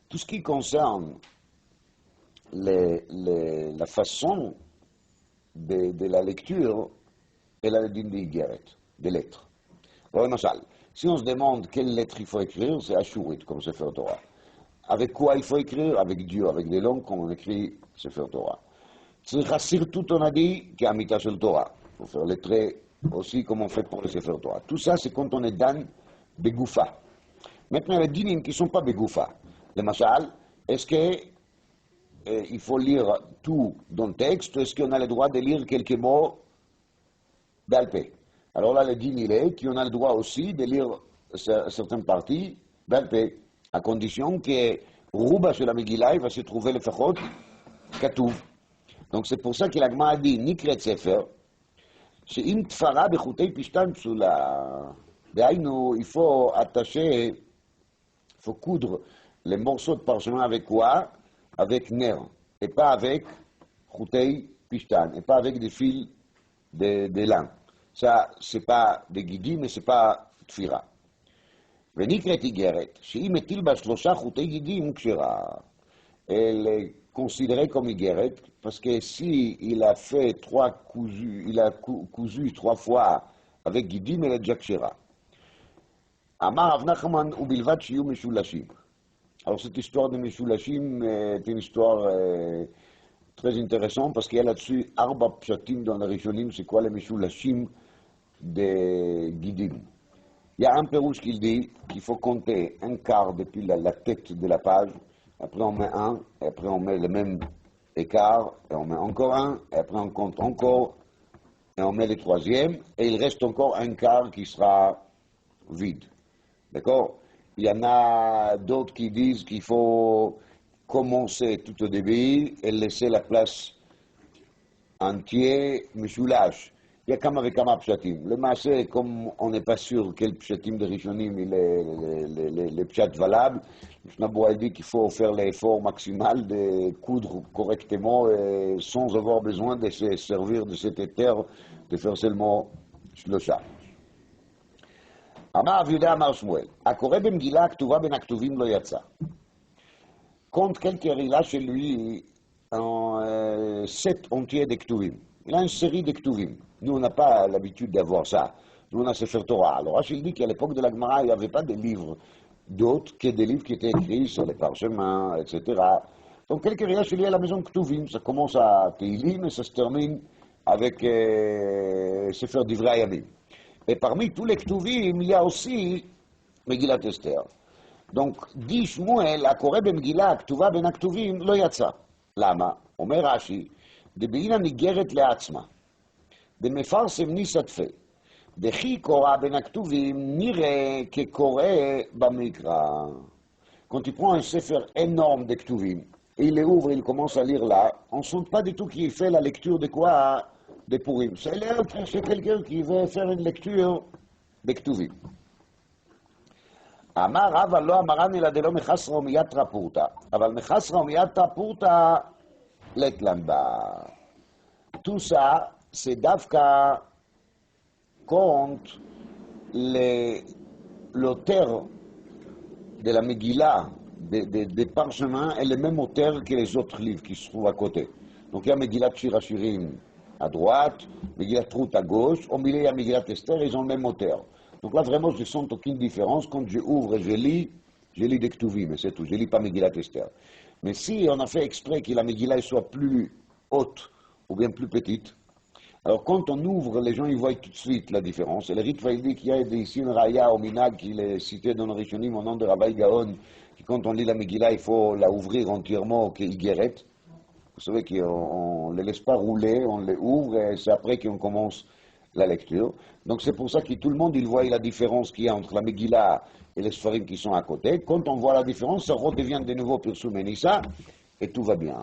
Tout ce qui concerne la façon de la lecture, elle a le din de Igeret, des lettres. Alors, si on se demande quelle lettre il faut écrire, c'est Ashurit, comme Sefer Torah. Avec quoi il faut écrire? Avec Dieu, avec des langues, comme on écrit Sefer Torah. Tzricha surtout, on a dit, qu'Amita Shel Torah. Il faut faire les traits aussi comme on fait pour le Sefer Torah. Tout ça, c'est quand on est dans Begoufa. Maintenant, il y a des dinim qui ne sont pas Begoufa. Le Mashal, est-ce qu'il faut lire tout dans le texte, ou est-ce qu'on a le droit de lire quelques mots d'Alpé? Alors là, le din, il est qu'on a le droit aussi de lire certaines parties d'Alpé, à condition que Rouba sur la Megillah, il va se trouver le Fachot Katouv. Donc c'est pour ça que l'Agma a dit Nikret Sefer, שאם תפרה בחוטי פשתן פסולה, דהיינו, il faut attacher, il faut coudre les morceaux de parchemin avec quoi? Avec nerf, et pas avec חוטי פשתן, et pas avec des fils de lin. Ça, c'est pas des guidis, mais c'est pas תפירה. ונקראת איגרת, שאם מטיל בה 3 חוטי גידים כשרה. Elle est considérée comme Igeret, parce que si il a fait 3 cousus, il a cousu 3 fois avec Gidim, elle est déjà kshera. Amar Rav Nachman ubilvad shiyu meshulashim. Alors cette histoire de Meshulashim est une histoire très intéressante, parce qu'il y a là-dessus Arba Pshatim dans les Rishonim, c'est quoi les Meshulashim de Gidim. Il y a un pérouche qui dit qu'il faut compter un quart depuis la tête de la page. Après on met un, et après on met le même écart, et on met encore un, et après on compte encore, et on met le troisième, et il reste encore un quart qui sera vide. D'accord? Il y en a d'autres qui disent qu'il faut commencer tout au début et laisser la place entière, Meshulash. Il y a kama vekama pshatim. Le maaseh, comme on n'est pas sûr quel pshatim de Rishonim il est le pshat valable, Mishnah a dit qu'il faut faire l'effort maximal de coudre correctement et sans avoir besoin de se servir de cet éther, de faire seulement shlosha. אמר רב יהודה אמר שמואל, הקורא במגילה הכתובה בין הכתובים לא יצא. Quand quelqu'un a chez lui un set entier de ktuvim, il a une série de ktuvim. Nous, on n'a pas l'habitude d'avoir ça. Nous, on a Sefer Torah. Alors, Rachel dit qu'à l'époque de la Gemara, il n'y avait pas de livres d'autres que des livres qui étaient écrits sur les parchemins, etc. Donc, quelqu'un a chez lui à la maison ktuvim. Ça commence à Teilim et ça se termine avec Sefer Divrei Hayamim. Et parmi tous les ktuvim, il y a aussi Megillat Esther. Donc, dit Shmuel, הקורא במגילה הכתובה בין הכתובים לא יצא. למה? אומר רש"י, דבעינה ניגרת לעצמה, דמפרסם ניסתפה, דכי קורא בין הכתובים נראה כקורא במקרא. Quand il prend un sefer énorme de Ktuvim, et il les ouvre, il commence à lire là, on ne sent pas du tout qu'il fait la lecture de quoi? De Purim. C'est l'air que c'est quelqu'un qui veut faire une lecture de Ktuvim. אמר רבא לא אמרן אלא דלא מחסרא ומייתרא פורתא, אבל מחסרא ומייתרא פורתא לטלן בה. Tout ça, c'est דווקא contre l'auteur de la Megillah, des parchemins, est le même auteur que les autres livres qui se trouvent à côté. Donc il y a Megillat Shir HaShirim à droite, Megillat Ruth à gauche, au milieu il y a Megillat Esther, ils ont le même auteur. Donc là vraiment je ne sens aucune différence. Quand je ouvre et je lis des Ktuvim, mais c'est tout, je ne lis pas Megillat Esther. Mais si on a fait exprès que la Megillah soit plus haute ou bien plus petite, alors quand on ouvre, les gens ils voient tout de suite la différence. Et le Ritva il dit qu'il y a ici une raya au Minag qui est cité dans le Rishonim au nom de Rabbi Gaon, qui quand on lit la Megillah, il faut la ouvrir entièrement au Igeret. Vous savez qu'on ne les laisse pas rouler, on les ouvre et c'est après qu'on commence la lecture. Donc c'est pour ça que tout le monde il voit la différence qu'il y a entre la Megillah et les Sfarim qui sont à côté. Quand on voit la différence, ça redevient de nouveau Pirsum Nissa et tout va bien.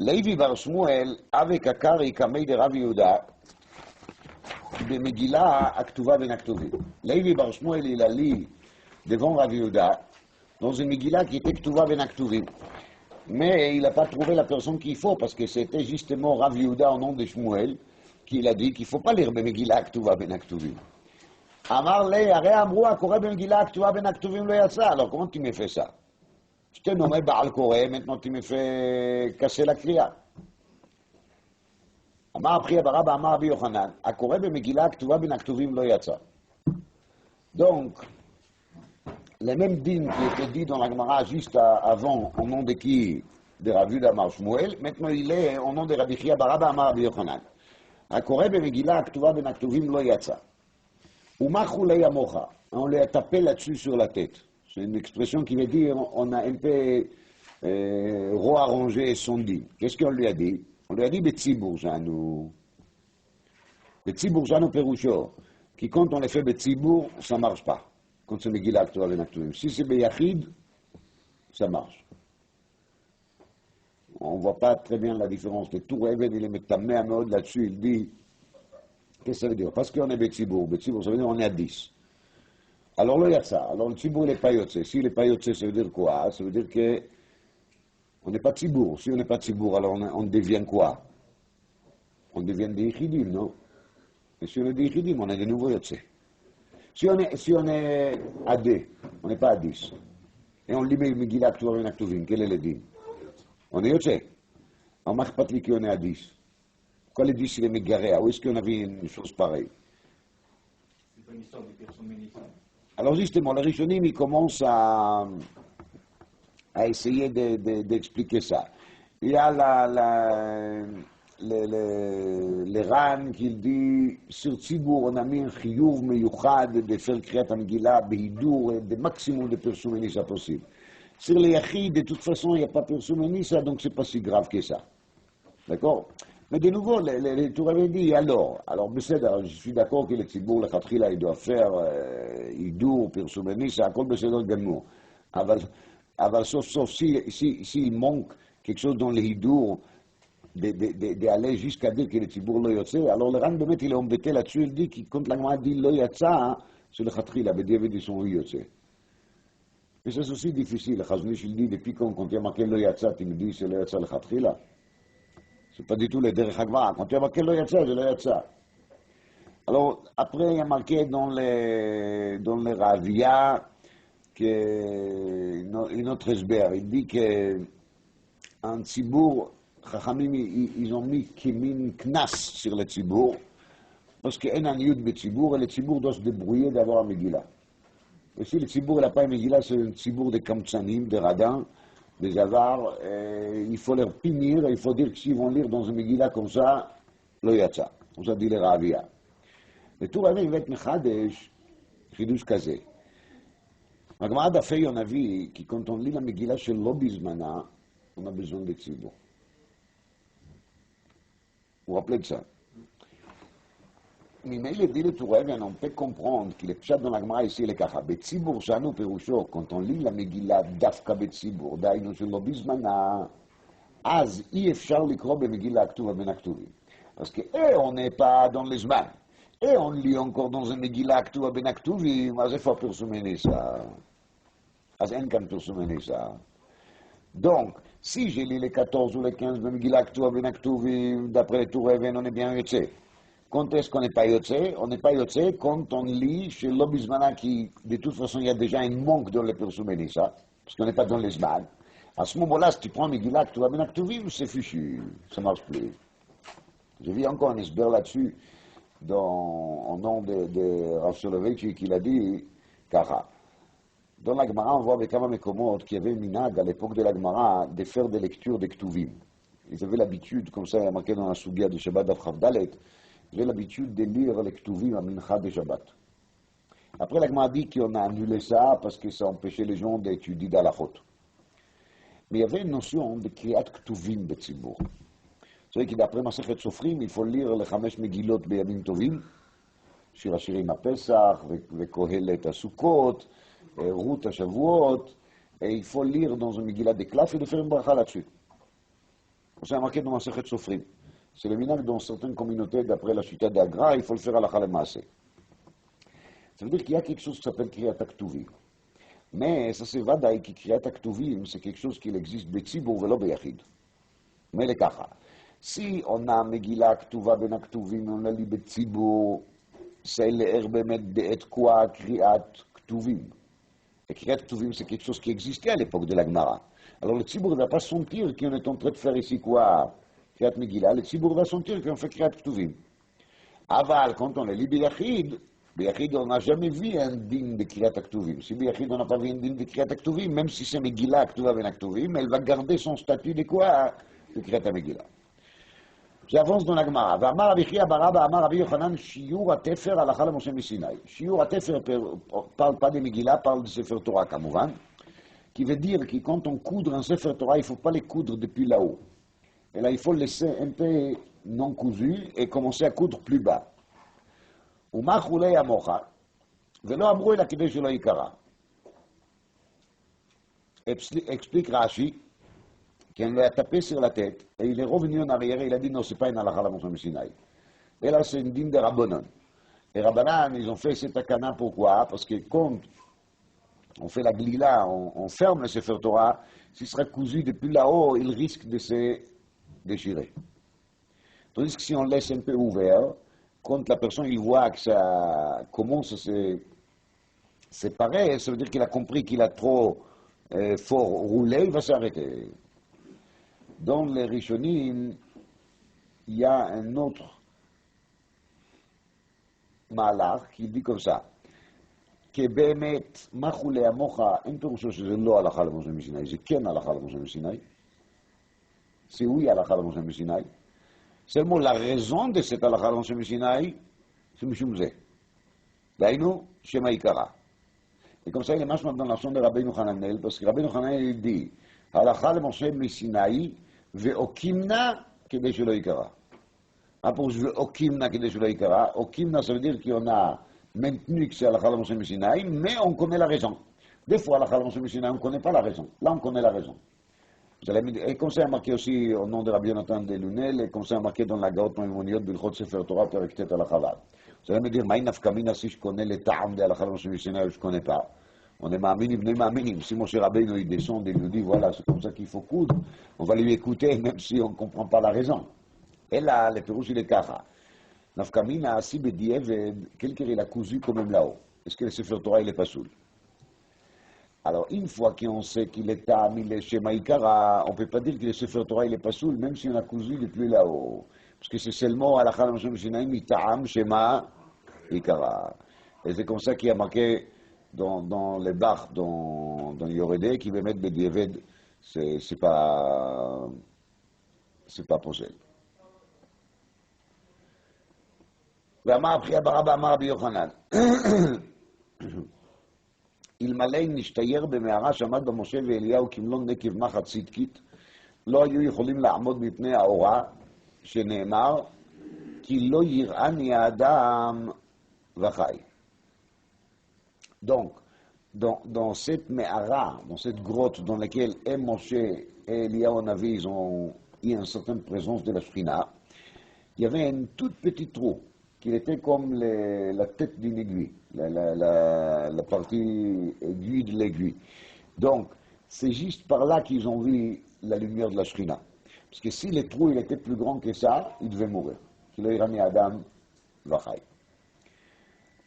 Levi בר שמואל, avec הקרעי קמי דרב יהודה, במגילה הכתובה בין הכתובים. Levi בר שמואל, il a lu devant Rav Yehuda, dans une Megillah qui était כתובה בין הכתובים. Mais il n'a pas trouvé la personne qu'il faut, parce que c'était justement Rav Yehuda au nom de Shmuel, qui a dit qu'il ne faut pas lire במגילה הכתובה בין הכתובים. אמר לי, הרי אמרו, הקורא במגילה הכתובה בין הכתובים לא יצא, alors comment tu me fais ça? Je t'ai nommé Baal Koré, maintenant tu me fais casser la kriya. אמר פרי ברבא אמר רבי יוחנן, הקורא במגילה הכתובה בין הכתובים לא יצא. Donc, le même din qui était dit dans la Gemara juste avant, au nom de qui? De Rav Yehuda Amar Shmuel, maintenant il est au nom de Rabbi Chia ברבא אמר רבי יוחנן. הקורא במגילה הכתובה בין הכתובים לא יצא. ומה חולי עמך? On lui a tapé là-dessus sur la tête. C'est une expression qui veut dire on a un peu rearrangé son dit. Qu'est-ce qu'on lui a dit? On lui a dit Betzibur Janu. Betzibur Janu Perusho. Qui quand on les fait Betzibur, ça ne marche pas. Quand c'est Megillah Aktuva Ben Aktuim. Si c'est Beyachid, ça marche. On ne voit pas très bien la différence. Le Tour Even, il est mettamé à mode là-dessus. Il dit qu'est-ce que ça veut dire? Parce qu'on est Betzibur. Betzibur, ça veut dire on est à 10. Alors là, il y a ça. Alors le Tzibour, il n'est pas Yotze. S'il n'est pas Yotze, ça veut dire quoi? Ça veut dire qu'on n'est pas Tzibour. Si on n'est pas Tzibour, alors on devient quoi? On devient des Yichidim, non? Et si on est des Yichidim, on est de nouveau Yotze. Si on est à 2, on n'est pas à 10. Et on lit Megillah Aktuva Ben Aktuvim, quel est le din? On est Yotze. On ne pas dit qu'on est à 10. Pourquoi les 10, il est Megaréa? Où est-ce qu'on a vu une chose pareille? C'est pas une histoire de Pirsum Nissa. Alors justement, le Rishonim, il commence à essayer d'expliquer ça. Il y a le Ran qui dit sur Tzibour, on a mis un chiyuv meyuchad de faire Kriyat HaMegillah behidur, de maximum de Pirsum Nissa possible. Sur les Yachid, de toute façon, il n'y a pas Pirsum Nissa, donc c'est pas si grave que ça. D'accord? Mais de nouveau, les Tours avaient dit, alors, je suis d'accord que le Tzibour, le Khatrila, il doit faire Hidour, Pirsum Nissa, à quoi Bessédar Gamour. Sauf s'il manque quelque chose dans le Hidour, d'aller jusqu'à dire que le Tzibour lo yotze, alors le Ran Bemet, il est embêté là-dessus, il dit que quand la Gemara dit lo yatsa, c'est le Khatrila, Bediavid, ils sont yotze. Mais c'est aussi difficile, le Chazonish, il dit, depuis quand il y a marqué lo yatsa, tu me dis c'est lo yatsa le Khatrila. C'est pas du tout le Derech HaGmara. Quand il y a marqué lo yatsa, c'est lo yatsa. Alors, après, il y a marqué dans le Ravia, une autre esber, il dit qu'un Tzibour, Chachamim, ils ont mis Kimin Knas sur le Tzibour, parce qu'il y a un yud de Tzibour, et le Tzibour doit se débrouiller d'avoir un Megillah. Et si le Tzibour n'a pas un Megillah, c'est un Tzibour de Kamtsanim, de Radin, des avares, il faut leur punir, il faut dire que s'ils vont lire dans un Megillah comme ça, lo yatsa. Comme ça dit le Ravia. Le tour avait il va être Mechadesh, Chidush Kazé. Agmara d'Afei, on a vu que quand on lit la Megillah chez Lobizmana, on a besoin de Tzibour. Vous vous rappelez de ça? ממילא dit le Tour Even, on peut comprendre qu'il est pshat dans la Gemara ici, il est ככה. בציבור שאנו פירושו, quand on lit la Megillah דווקא בציבור, דהיינו שלא בזמנה, אז אי אפשר לקרוא במגילה הכתובה בין הכתובים. Parce que, on n'est pas dans les zman, et on lit encore dans une Megillah הכתובה בין הכתובים, אז איפה הפרסומי ניסה? אז אין כאן פרסומי ניסה. Donc, si je lis les 14 ou les 15 במגילה הכתובה בין הכתובים, d'après le Tour Even, on est bien יוצא. Quand est-ce qu'on n'est pas yotze? On n'est pas yotze quand on lit chez l'obizmana qui, de toute façon, il y a déjà un manque dans les persouménissa, parce qu'on n'est pas dans les zman. À ce moment-là, si tu prends Megillah, tu vas bien Aktuvim, c'est fichu, ça ne marche plus. J'ai vu encore un esber là-dessus, au nom de Rav Soloveitchik, qui l'a dit, Kara. Dans la Gemara, on voit avec Kama Mekomot qu'il y avait une minag à l'époque de la Gemara de faire des lectures d'Ektuvim. Ils avaient l'habitude, comme ça, il y a marqué dans la Sugia de Shabbat d'Avchavdalet, j'ai l'habitude de lire les Ktuvim à Mincha de Shabbat. Après, la Gemara dit qu'on a annulé ça parce que ça empêchait les gens d'étudier d'Alachot. Mais il y avait une notion de Kriyat Ktuvim Betzibur. C'est vrai que d'après Masechet Sofrim, il faut lire les Chamesh Megilot Beyamim Tovim, Shir Hashirim HaPesach, Vekohelet HaSukkot, Ruth HaShavuot, et il faut lire dans une Megillah de Klaf et de faire une bracha là-dessus. C'est marqué dans Masechet Sofrim. C'est le minag dans certaines communautés, d'après la chita d'Agra, il faut le faire à la Khalemaase. Ça veut dire qu'il y a quelque chose qui s'appelle Kriyat Aktuvim. Mais ça c'est vadaï que Kriyat Aktuvim, c'est quelque chose qui existe betzibur velo beyachid. Mais le kacha. Si on a Megillah Aktuva ben Aktuvim, on a li betzibur, c'est l'air bemet d'être quoi Kriyat Aktuvim. Et Kriyat Aktuvim, c'est quelque chose qui existait à l'époque de la Gemara. Alors le tzibur ne va pas sentir qu'on est en train de faire ici quoi Kriyat Megillah, le tzibur va sentir qu'on fait Kriyat Ktuvim. Aval, quand on est li beyachid, on n'a jamais vu un digne de Kriyat Ktuvim. Si beyachid, on n'a pas vu un digne de Kriyat Ktuvim, même si c'est Megillah Aktuva ben Aktuvim, elle va garder son statut de quoi? De Kriyat Megillah. J'avance dans la Gemara. V'amar Rabbi Chia bar Abba, amar Rabbi Yochanan, shiur hatefer halacha le Moshe Messinaï. Shiur hatefer parle pas de Megillah, parle de Sefer Torah, kamouvan, qui veut dire que quand on coudre un Sefer Torah, il ne faut pas les coudre depuis là-haut. Et là, il faut le laisser un peu non cousu et commencer à coudre plus bas. ומה חולי המוחה, ולא אמרו אלא כדי שלא יקרא. Explique Rashi, qu'on lui a tapé sur la tête, et il est revenu en arrière et il a dit non, c'est pas une halakha la Moshe Sinaï. Et là, c'est une dîme de Rabbanan. Les Rabbanan, ils ont fait cet akana, pourquoi? Parce que quand on fait la glila, on ferme le Sefer Torah, s'il sera cousu depuis là-haut, il risque de se déchirer. Tandis que si on laisse un peu ouvert, quand la personne il voit que ça commence à se séparer, ça veut dire qu'il a compris qu'il a trop fort roulé, il va s'arrêter. Dans les Rishonim, il y a un autre malach qui dit comme ça, que באמת, מה חולי המוחה, אין פירושו שזה לא הלכה למשה מסיני, זה כן הלכה למשה מסיני, c'est oui הלכה למשה מסיני, seulement la raison de cette הלכה למשה מסיני, c'est משום זה. דהיינו, שם העיקרה. Et comme ça, il est משמע dans la son de Rabbeinu Hananel, parce que Rabbeinu Hananel dit, הלכה למשה מסיני, ואוקימנה כדי שלא יקרה. מה פירוש ואוקימנה כדי שלא יקרה? אוקימנה, ça veut dire qu'on a maintenu que c'est à la Chala Moshe Sinaï, mais on connaît la raison. Des fois, à la Chala Moshe Sinaï, on ne connaît pas la raison. Là, on connaît la raison. Et comme ça, marqué aussi au nom de Rabbi Yonatan de Lunel, et comme ça, marqué dans la Gaot Maimoniot, Bilchot Sefer Torah, Perek Tet al Chala. Vous allez me dire, Maï Nafkamina, si je connais les ta'am de la Chala Moshe Sinaï, je ne connais pas. On est ma'aminim, ne ma'aminim. Si Moshe Rabbeinu, il descend et il nous dit, voilà, c'est comme ça qu'il faut coudre, on va lui écouter, même si on ne comprend pas la raison. Et là, le Pérouche, il est kacha. Nafkamina, si Bedieved, quelqu'un il a cousu quand même là-haut. Est-ce que le Sefer Torah il est pas soul? Alors, une fois qu'on sait qu'il est tam, il est Shema Ikara, on ne peut pas dire que le Sefer Torah il est pas soul, même si on a cousu depuis là-haut. Parce que c'est seulement à la Chala Moshe Sinaï, Mitam, Shema Ikara. Et c'est comme ça qu'il y a marqué dans les Bach, dans Yoredé, qui veut mettre Bedieved, c'est pas possible. ואמר רבי חייא בר אבא אמר רבי יוחנן, אלמלא נשתייר במערה שעמד בה משה ואליהו כמלון נקב מחט צדקית, לא היו יכולים לעמוד מפני האורה, שנאמר, כי לא יראני האדם וחי. Donc, dans cette Me'ara, dans cette grotte dans laquelle et Moshe et Eliyahu Navi, ils ont eu une certaine présence de la Shrina, il y avait une toute petite trou, qui était comme la tête d'une aiguille, la partie aiguille de l'aiguille. Donc, c'est juste par là qu'ils ont vu la lumière de la Shrina. Parce que si le trou il était plus grand que ça, il devait mourir. Qu'il a irani Adam Vachai.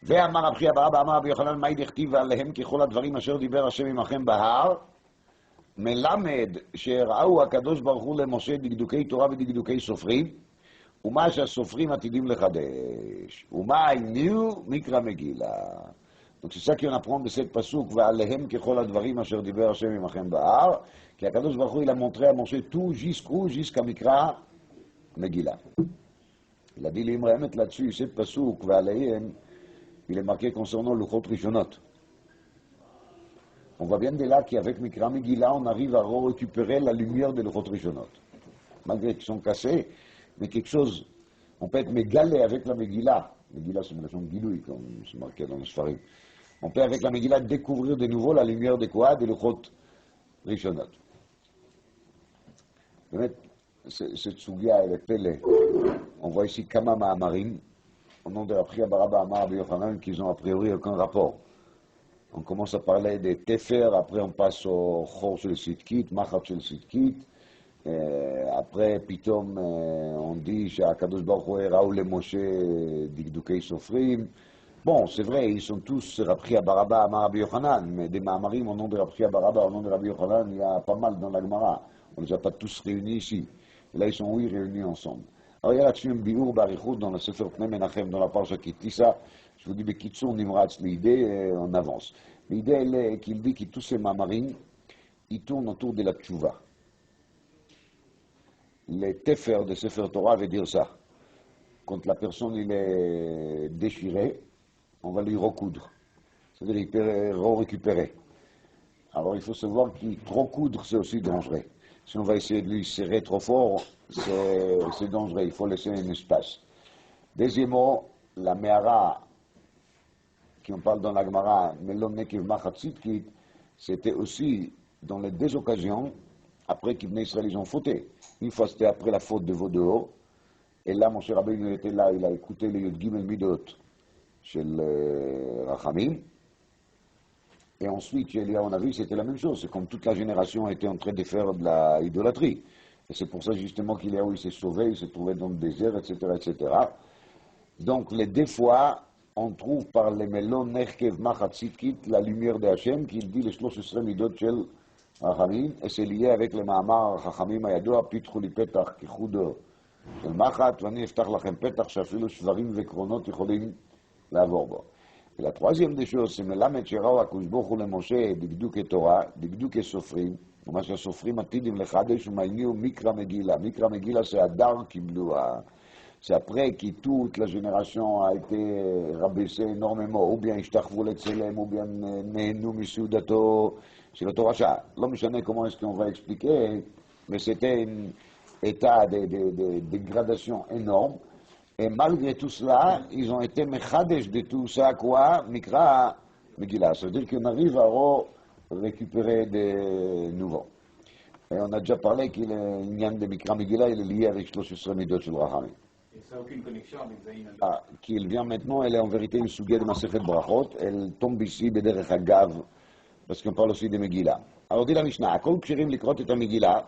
ואמר רבי חייא בר אבא אמר רבי יוחנן מאי דכתיב עליהם ככל הדברים אשר דיבר השם עמכם בהר, מלמד שהראו הקדוש ברוך הוא למשה דקדוקי תורה ודקדוקי סופרים, ומה שהסופרים עתידים לחדש, ומה היינו מקרא מגילה. Donc c'est ça qu'on apprend de cette pasuk, ועליהם ככל הדברים אשר דיבר השם עמכם בהר, כי הקדוש ברוך הוא il a montré à Moshe tout jusqu'à מקרא מגילה. Il a dit l'imre emet là-dessus, cette pasuk, ועליהם, il est marqué concernant le Chot Rishonot. On voit bien de là qu'avec Mikra Megillah, on arrive à récupérer la lumière de Chot Rishonot. Malgré qu'ils sont cassés, mais quelque chose, on peut être mégalé avec la Megillah. Megillah, c'est une relation de Giloui, comme c'est marqué dans les Sfarim. On peut avec la Megillah découvrir de nouveau la lumière de quoi? De Chot Rishonot. Cette Sugia, elle est pélée. On voit ici Kama Ma'amarim, au nom de Rabbi חייא בר אבא אמר רבי יוחנן, qu'ils ont a priori aucun rapport. On commence à parler des Tefer, après on passe au Chor של Sitkit, Machat של Sitkit, après פתאום on dit שהקדוש ברוך הוא הראו למשה דקדוקי סופרים. Bon, c'est vrai, ils sont tous Rabbi חייא בר אבא אמר רבי יוחנן, mais des מאמרים au nom de Rabbi חייא בר אבא, au nom de Rabbi Yochanan, il y a pas mal dans la Gemara. On ne les a pas tous réunis ici. Et là, ils sont oui réunis ensemble. Alors il y a là-dessus un biour barichout dans le Sefer Pnei Menachem, dans la parasha Kitissa. Je vous dis, Bekitsour Nimratz, l'idée, on avance. L'idée, elle est qu'il dit que tous ces mamarim, ils tournent autour de la tchouva. Les tefer de Sefer Torah veut dire ça. Quand la personne il est déchirée, on va lui recoudre. C'est-à-dire qu'il peut récupérer. Alors il faut savoir que trop coudre, c'est aussi dangereux. Si on va essayer de lui serrer trop fort, c'est dangereux, il faut laisser un espace. Deuxièmement, la Me'ara, qui on parle dans la Gemara, Melon Nekev Machat Tzidkit, c'était aussi dans les deux occasions, après qu'Ibn Israël ils ont fauté. Une fois c'était après la faute de Vodeo, et là, mon cher Rabbeinu était là, il a écouté les Yud Gimel Midot chez le Rachamim, et ensuite, chez Eliyahu Navi, c'était la même chose. C'est comme toute la génération était en train de faire de la idolâtrie. Et c'est pour ça justement qu'Eliyahu il s'est sauvé, il s'est trouvé dans le désert, etc., etc. Donc, les deux fois, on trouve par les Melon Nechkev Machat Tzidkit la lumière de Hachem, qui dit les 13 midot shel Rachamim, et c'est lié avec le Ma'amar Chachamim Ayadoa, Pitchu li Petach Kichudo shel Machat, ואני אפתח לכם פתח שאפילו שברים וקרונות יכולים לעבור בו. Et la troisième des choses, c'est Melamed Sheraou HaKadosh Baruch Hu leMoshe Dikdukei Torah, Dikdukei Sofrim, ומה שהסופרים עתידים לחדש ומעייניהו מקרא מגילה. מקרא מגילה c'est Adar קיבלו, c'est après que toute la génération a été rabaissée énormément, ou bien השתחוו לצלם, ou bien נהנו מסעודתו של אותו רשע. לא משנה comment est-ce qu'on va expliquer, mais c'était un état de dégradation énorme. Et malgré tout cela, ils ont été mechadesh de tout ça, quoi, Mikra Megillah. Ça veut dire qu'on arrive à récupérer de nouveau. Et on a déjà parlé qu'il y a une de Mikra Megillah, il est lié avec 13 midot shel Rachamim. Et ça n'a aucune connexion avec Zayin al Ah, qu'il vient maintenant, elle est en vérité une sugia de Masechet Brachot, elle tombe ici, bederech hagav, parce qu'on parle aussi de Megillah. Alors dit la Mishnah, Akol kshirim likrot et Megillah,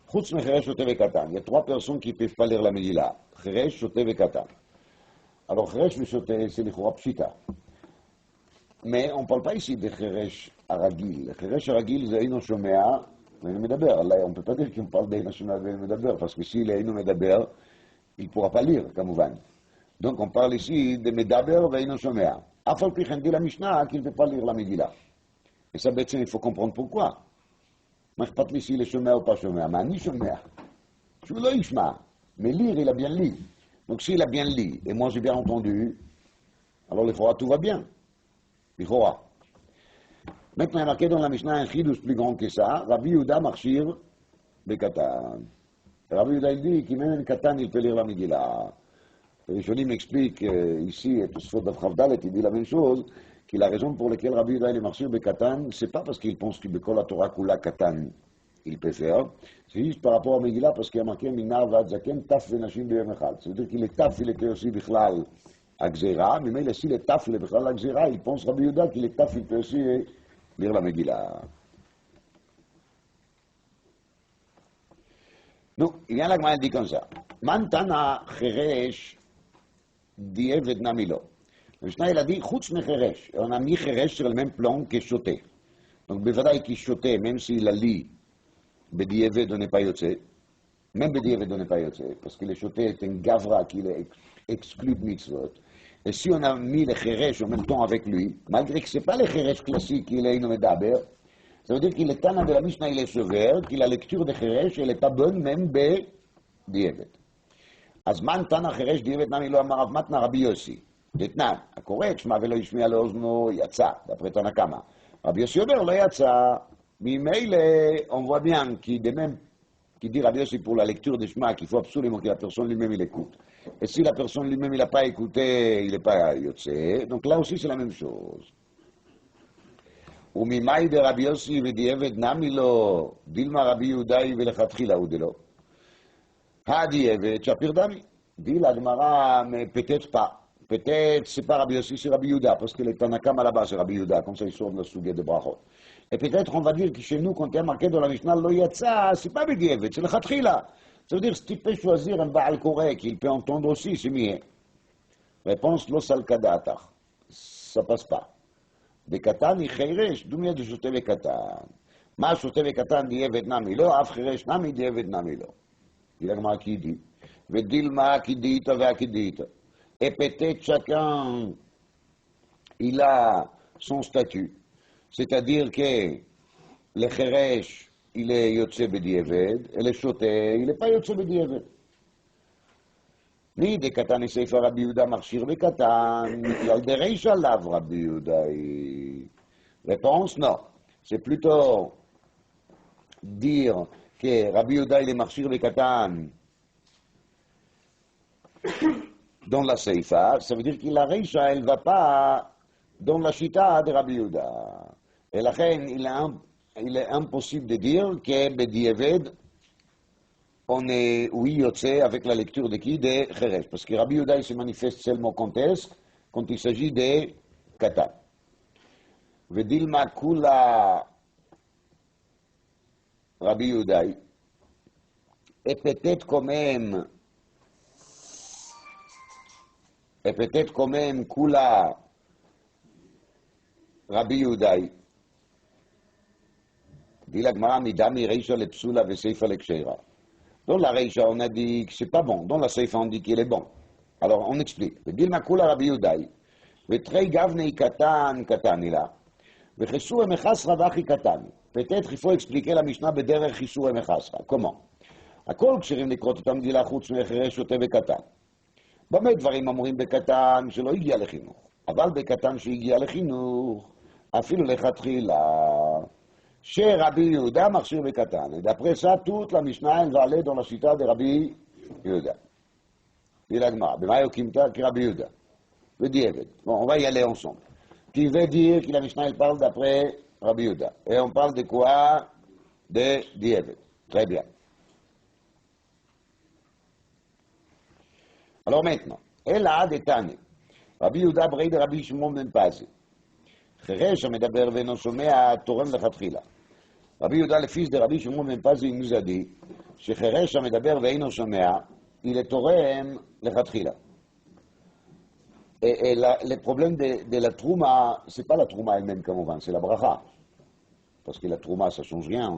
חוץ מחירש שוטה וקטן. Il y a trois personnes qui ne peuvent pas lire la Megillah. חירש, שוטה וקטן. Alors חירש ושוטה, c'est לכאורה פשיטה. Mais on ne parle pas ici de חירש הרגיל. חירש הרגיל זה אינו שומע ואינו מדבר. On ne peut pas dire qu'on parle d'aינו שומע ואינו מדבר, parce que s'il est אינו מדבר, il ne pourra pas lire, כמובן. Donc on parle ici de מדבר ואינו שומע. אף על פי כן dit la Mishnah qu'il ne peut pas lire la Megillah. Et ça, בעצם, il faut comprendre pourquoi. מה אכפת לי s'il est שומע ou pas שומע? מה אני שומע? שהוא לא ישמע. Mais lire, il a bien lu. Donc s'il a bien lu, et moi j'ai bien entendu, alors le Chora, tout va bien. Le Chora. Maintenant, il y a marqué dans la Mishnah un chidouche plus grand que ça, Rabbi Yehuda marchir bekatan. Rabbi Yehuda il dit qu'il même un katan, il peut lire la Megillah. Rishonim m'explique ici, et tout ce Chavdalet, il dit la même chose, que la raison pour laquelle Rabbi Yehuda est marchir bekatan, c'est pas parce qu'il pense que bekol la Torah kula katan, il peut faire, c'est juste par rapport à Megillah, parce qu'il y a marqué Minar Vad Zaken Taf Venashim B'Yom Echad. Ça veut dire qu'il est taf, il était aussi bichlal à Gzera, mais même s'il est taf, il est bichlal à Gzera, il pense Rabbi Yehuda qu'il est taf, il peut aussi lire la Megillah. Donc, il y a la Gemara dit comme ça. Mantana Cheresh Dieved Namilo. Le Mishnah, il a dit, Chutz me Cheresh. On a mis Cheresh sur le même plan que Choté. Donc, Bevadaï qui Choté, même s'il a lu Bedieved, on n'est pas Yotze. Même Bedieved, on n'est pas Yotze. Parce que le Choté est un Gavra qui exclut de mitzvot. Et si on a mis le Cheresh en même temps avec lui, malgré que ce n'est pas le Cheresh classique qu'il est Inomedaber, ça veut dire qu'il est Tana de la Mishnah, il est sévère, que la lecture de Cheresh, elle n'est pas bonne, même Bedieved. הזמן תנא חירש דיעבד נמי לא אמר רב מתנא רבי יוסי. דתנן, הקורא את שמע ולא השמיע לאוזנו יצא, d'après תנא קמא. רבי יוסי אומר לא יצא, ממילא on voit bien qui dit Rabbi Yossi pour la lecture de Shema qu'il faut absolument que la personne lui-même il écoute. Et si la personne lui-même il n'a pas écouté, il n'est pas yotze. Donc là aussi c'est la même chose. וממאי דרבי יוסי ודיעבד נמי לו, דילמה רבי יהודאי ולכתחילה הוא דלא. הדיעבד שפיר דמי. dit la Gemara, mais peut-être pas. Peut-être c'est pas Rabbi Yossi, c'est Rabbi Yehuda, parce que le Tanakam à la base c'est Rabbi Yehuda, comme ça il sort de la Sougé de Brachot. Et peut-être on va dire que chez nous, quand il y a marqué dans la Mishnah, Lo Yatsa, c'est pas Bedieved, c'est le Khatchila. Ça veut dire si tu peux choisir un Baal Koré qu'il peut entendre aussi, c'est mieux. Réponse Lo Salkadatach. Ça passe pas. Bekatan, il chayresh, d'où vient de choter Bekatan. Ma choter Bekatan, Dieved Namilo, Af Cheresh Nami, Dieved Namilo. Il y a Gemara qui dit. Vedilma qui dit, qui dit. Et peut-être chacun, il a son statut. C'est-à-dire que le Cheresh, il est Yotze Bedieved, et le Choté, il n'est pas Yotze Bedieved. Ni de Katan et Sefer Rabbi Yehuda marchir de Katan, Miklal de Reisha lav Rabbi Yehuda. Réponse, non. C'est plutôt dire que Rabbi Yehuda, il est marchir de Katan dans la Seifa, ça veut dire que la Reisha, elle ne va pas dans la Shita de Rabbi Yehuda. Et la reine, il est impossible de dire que Bedieved, on est, oui, Yotze, avec la lecture de qui? De Cheresh. Parce que Rabbi Yehuda, il se manifeste seulement quand il s'agit de Katan. Vedilma Kula Rabbi Yehuda. Et peut-être quand même, Kula Rabbi Yehuda. Dit la Gemara, Midami Reisha le Psula ve Seifa le Ksheira. Dans la Reisha, on a dit que c'est pas bon. Dans la Seifa, on dit qu'il est bon. Alors, on explique. Dilma Kula Rabbi Yehuda. Vetrei Gavnei Katan Katanila. Vechesur Emechasra Vachi Katan. Peut-être il faut expliquer la Mishnah Bederech Chisur Emechasra. Comment? הכל כשרים לקרות אותם דילה חוץ מחירש שוטה וקטן. במה דברים אמורים בקטן שלא הגיע לחינוך, אבל בקטן שהגיע לחינוך, אפילו לכתחילה, שרבי יהודה מכשיר בקטן. Et d'après ça, toute la Mishnah, elle va aller dans la cita de Rabbi Yehuda. dit la Gemara, במה יוקימתא כרבי יהודה. ודיעבד. Bon, on va y aller ensemble. Qui veut dire que la Mishnah, elle parle d'après Rabbi Yehuda. Et on parle de quoi? De diעבד. Très bien. Alors maintenant, elle a des tannes. Rabbi Yehuda bray de Rabbi Shimon ben Pazi. Cheresh המדבר ואינו שומע תורם לכתחילה. Rabbi Yehuda, le fils de Rabbi Shimon ben Pazi, il nous a dit שחירש המדבר ואינו שומע, il est תורם לכתחילה. Et le problème de la trouma, c'est pas la trouma elle-même comme on va, c'est la bracha. Parce que la trouma, ça change rien.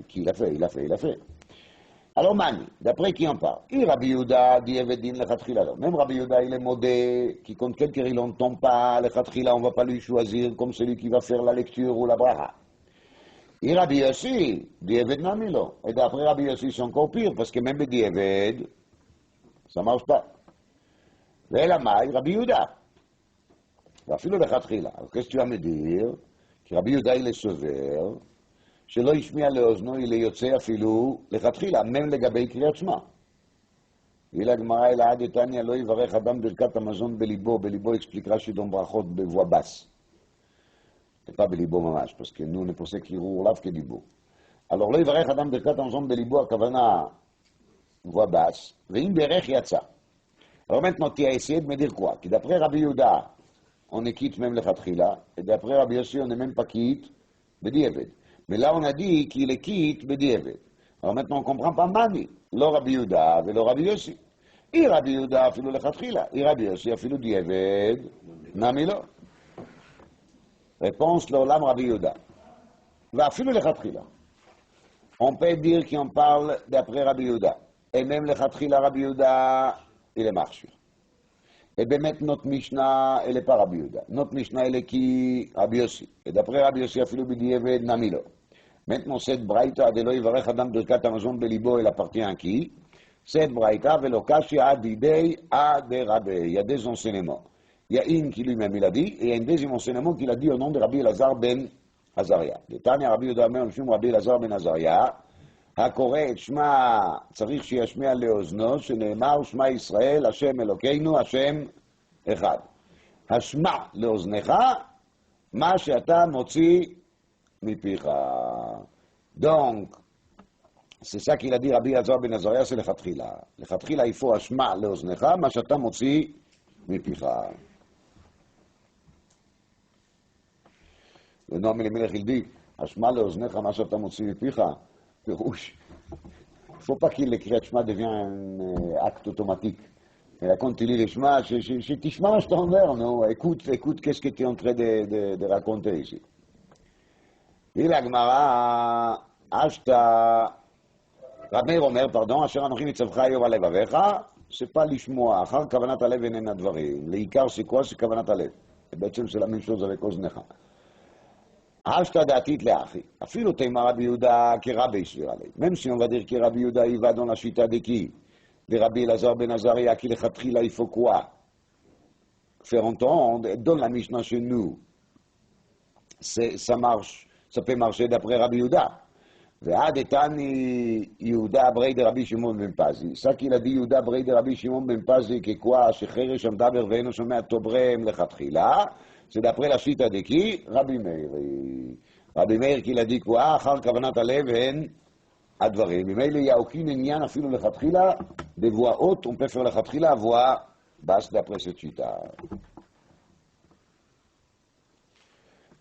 Qui l'a fait? Il a fait. Alors, Mani, d'après qui on parle? Et Rabbi Yehuda dit Evedin le Khatchila. Même Rabbi Yehuda, il est modé, qui compte quelqu'un, il n'entend pas le Khatchila, on ne va pas lui choisir comme celui qui va faire la lecture ou la bracha. Et Rabbi Yossi dit Eved Namilo. Et d'après Rabbi Yossi, c'est encore pire, parce que même dit Eved, ça ne marche pas. ואלא מאי רבי יהודה. ואפילו לכתחילה. אז qu'est-ce que tu vas me dire? כי רבי יהודה היא לסובר, שלא השמיע לאוזנו, היא ליוצא אפילו לכתחילה, מם לגבי קריאת שמע. היא לגמרא אלא עד איתניא לא יברך אדם ברכת המזון בליבו, בליבו explique Rashi dans ברכות בvoix basse. C'est pas בליבו ממש, parce que nous ne pensons qu'ערעור לאו כדיבור. Alors לא יברך אדם ברכת המזון בליבו, הכוונה voix basse, ואם ברך יצא. Alors maintenant, tu as essayé de me dire quoi? Que d'après Rabbi Yehuda, on est quitte même לכתחילה, et d'après Rabbi Yossi, on n'est même pas quitte בדיעבד. Mais là, on a dit qu'il est quitte בדיעבד. Alors maintenant, on ne comprend pas Mani. לא רבי יהודה ולא רבי יוסי. אי רבי יהודה אפילו לכתחילה, אי רבי יוסי אפילו דיעבד, נמי לא. Réponse לעולם רבי יהודה. ואפילו לכתחילה. On peut dire qu'on parle d'après רבי יהודה. Et même לכתחילה רבי יהודה, il est marché. Et באמת notre משנה, elle est pas רבי יהודה. Notre משנה, elle est qui רבי יוסי. Et d'après רבי יוסי אפילו בדיעבד, נמי לא. Maintenant, cette braïta de lo yivarech adam birkat hamazon belibo, elle appartient à qui? Cette braïta, velo kashi ad idei ad rabbi. Il y a deux enseignements. Il y a une qui lui-même il a dit, et il y a un deuxième enseignement qu'il a dit au nom de Rabbi Elazar ben Azaria. Détania Rabbi Yehuda Omer, Mishum Rabbi Elazar ben Azaria, הקורא את שמע, צריך שישמיע לאוזנו, שנאמר שמע ישראל, השם אלוקינו, השם אחד. השמע לאוזנך, מה שאתה מוציא מפיך. Donc, c'est ça qu'il a dit Rabbi Elazar ben Azaria, c'est לכתחילה. לכתחילה, il faut השמע לאוזנך, מה שאתה מוציא מפיך. ונועם אלימלך ילדי, השמע לאוזנך, מה שאתה מוציא מפיך, פירוש. Il ne faut pas qu'il l'écrit Shema devient un acte automatique. Et là, quand tu lis les Shema, Shema, je t'en veux, non? Écoute, qu'est-ce que tu es en train de raconter ici? Et la Gemara, Ashta, Rabbi Omer, pardon, Asher Anochi Mitzavcha Ayov Alev Avecha, c'est pas l'ishmoa, Achar Kavanat Alev Enen Advarim. L'Ikar, c'est quoi? C'est Kavanat Alev. Et bien, c'est la même chose avec Oznecha. Ashta Datit Leachi. Afilo Teima Rabbi Yehuda Kerabe Ishvir Alei. Même si on va dire que Rabbi Yehuda, il va dans la chita de qui? De Rabbi Elazar ben Azaria, qui le Khatri, là, il faut quoi? Faire entendre, dans la Mishnah chez nous, ça marche. Ça peut marcher d'après Rabbi Yehuda. ועד איתני יהודה ברי דרבי שמעון בן פזי. ça qu'il a dit יהודה ברי דרבי שמעון בן פזי כקווה שחרש המדבר ואינו שומע תוברם לכתחילה, c'est d'après la chita de qui? רבי מאיר. רבי מאיר qu'il a dit quoi? אחר כוונת הלב הן הדברים. ממילא il y a aucun עניין אפילו לכתחילה, des voix hautes, on peut faire לכתחילה, voix basse d'après cette chita.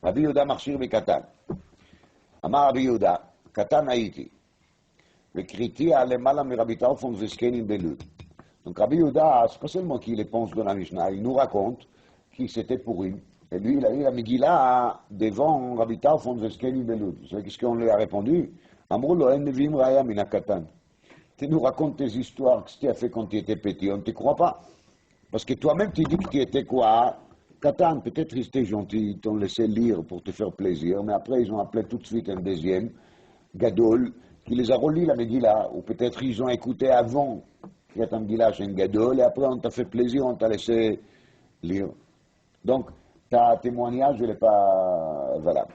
רבי יהודה מכשיר מקטן. אמר רבי יהודה, קטן הייתי, וקריתי על למעלה מרבי טרפון וזקנים בלוד. Donc Rabbi Yehuda, c'est pas seulement qu'il les pense dans la Mishnah, il nous raconte qu'il s'était pourri. Et lui, il a eu la Megillah devant Rabbi Tarfon וזקנים בלוד. Vous savez qu'est-ce qu'on lui a répondu? אמרו לו, אין נביאים ראיה מן הקטן. Tu nous racontes tes histoires que tu as fait quand tu étais petit, on ne te croit pas. Parce que toi-même, tu dis que tu étais quoi? Katan, peut-être ils étaient gentils, ils t'ont laissé lire pour te faire plaisir, mais après ils ont appelé tout de suite un deuxième, Gadol, qui les a relis la Megillah, ou peut-être ils ont écouté avant Kriyat Megillah chez un Gadol, et après on t'a fait plaisir, on t'a laissé lire. Donc, ta témoignage, il n'est pas valable.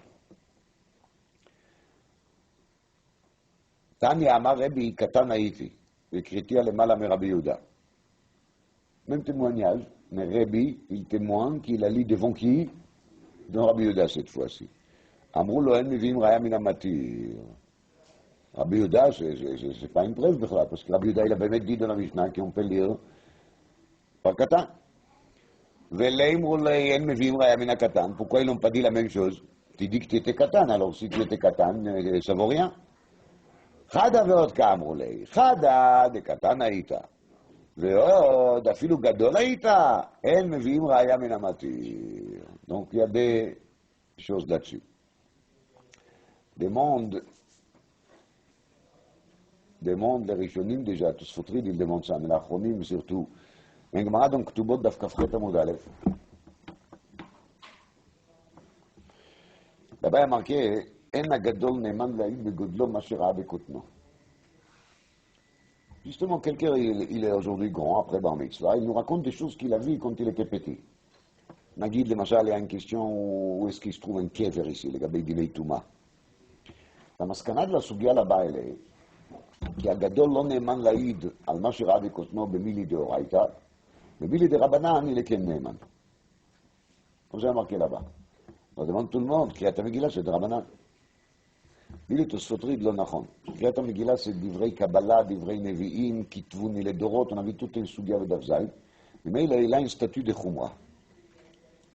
Tanya Amar Rabbi Katan Haïti, écrit à l'Emala Rabbi Yehuda. Même témoignage, mais Rabbi, il témoigne qu'il a lu devant qui? Devant Rabbi Yehuda cette fois-ci. Amrou lo en mivim raya min hamatir. Rabbi Yehuda, c'est pas une preuve, parce que Rabbi Yehuda, il a באמת dit dans la Mishnah qu'on peut lire par Katan. Veleimrou lo en mivim raya min Katan. Pourquoi ils n'ont pas dit la même chose? Tu dis que tu étais Katan, alors si tu étais Katan, ça vaut rien. Chada ve'od ka'amrou lei. Chada de Katan haïta. ועוד, אפילו גדול היית, אין מביאים ראיה מן המתיר. Donc il y a des choses là-dessus. Des mondes, les rishonim déjà, tous foutrides, ils demandent ça, mais l'achronim surtout. Un Gemara donc Ketubot daf kafchet amud aleph. Là-bas il y a marqué, אין הגדול נאמן להעיד בגודלו מה שראה בקוטנו. Justement, quelqu'un, il est aujourd'hui grand, après Bar Mitzvah, il nous raconte des choses qu'il a vues quand il était petit. Nagid, למשל, il y a une question où est-ce qu'il se trouve un kéfer ici, לגבי דיני טומאה. והמסקנה de הסוגיה לבאה אלה, כי הגדול לא נאמן להעיד על מה שראה בקוטנו במילי דאורייתא, במילי דרבנן, il est כן נאמן. comme ça marqué là-bas. On demande tout le monde, קריאת המגילה c'est דרבנן. מילי תוספותרית לא נכון. קריאת המגילה c'est דברי קבלה, דברי נביאים, כתבוני לדורות, on a vu toute une סוגיה בדף ז', ומילא il a un statut de חומרה.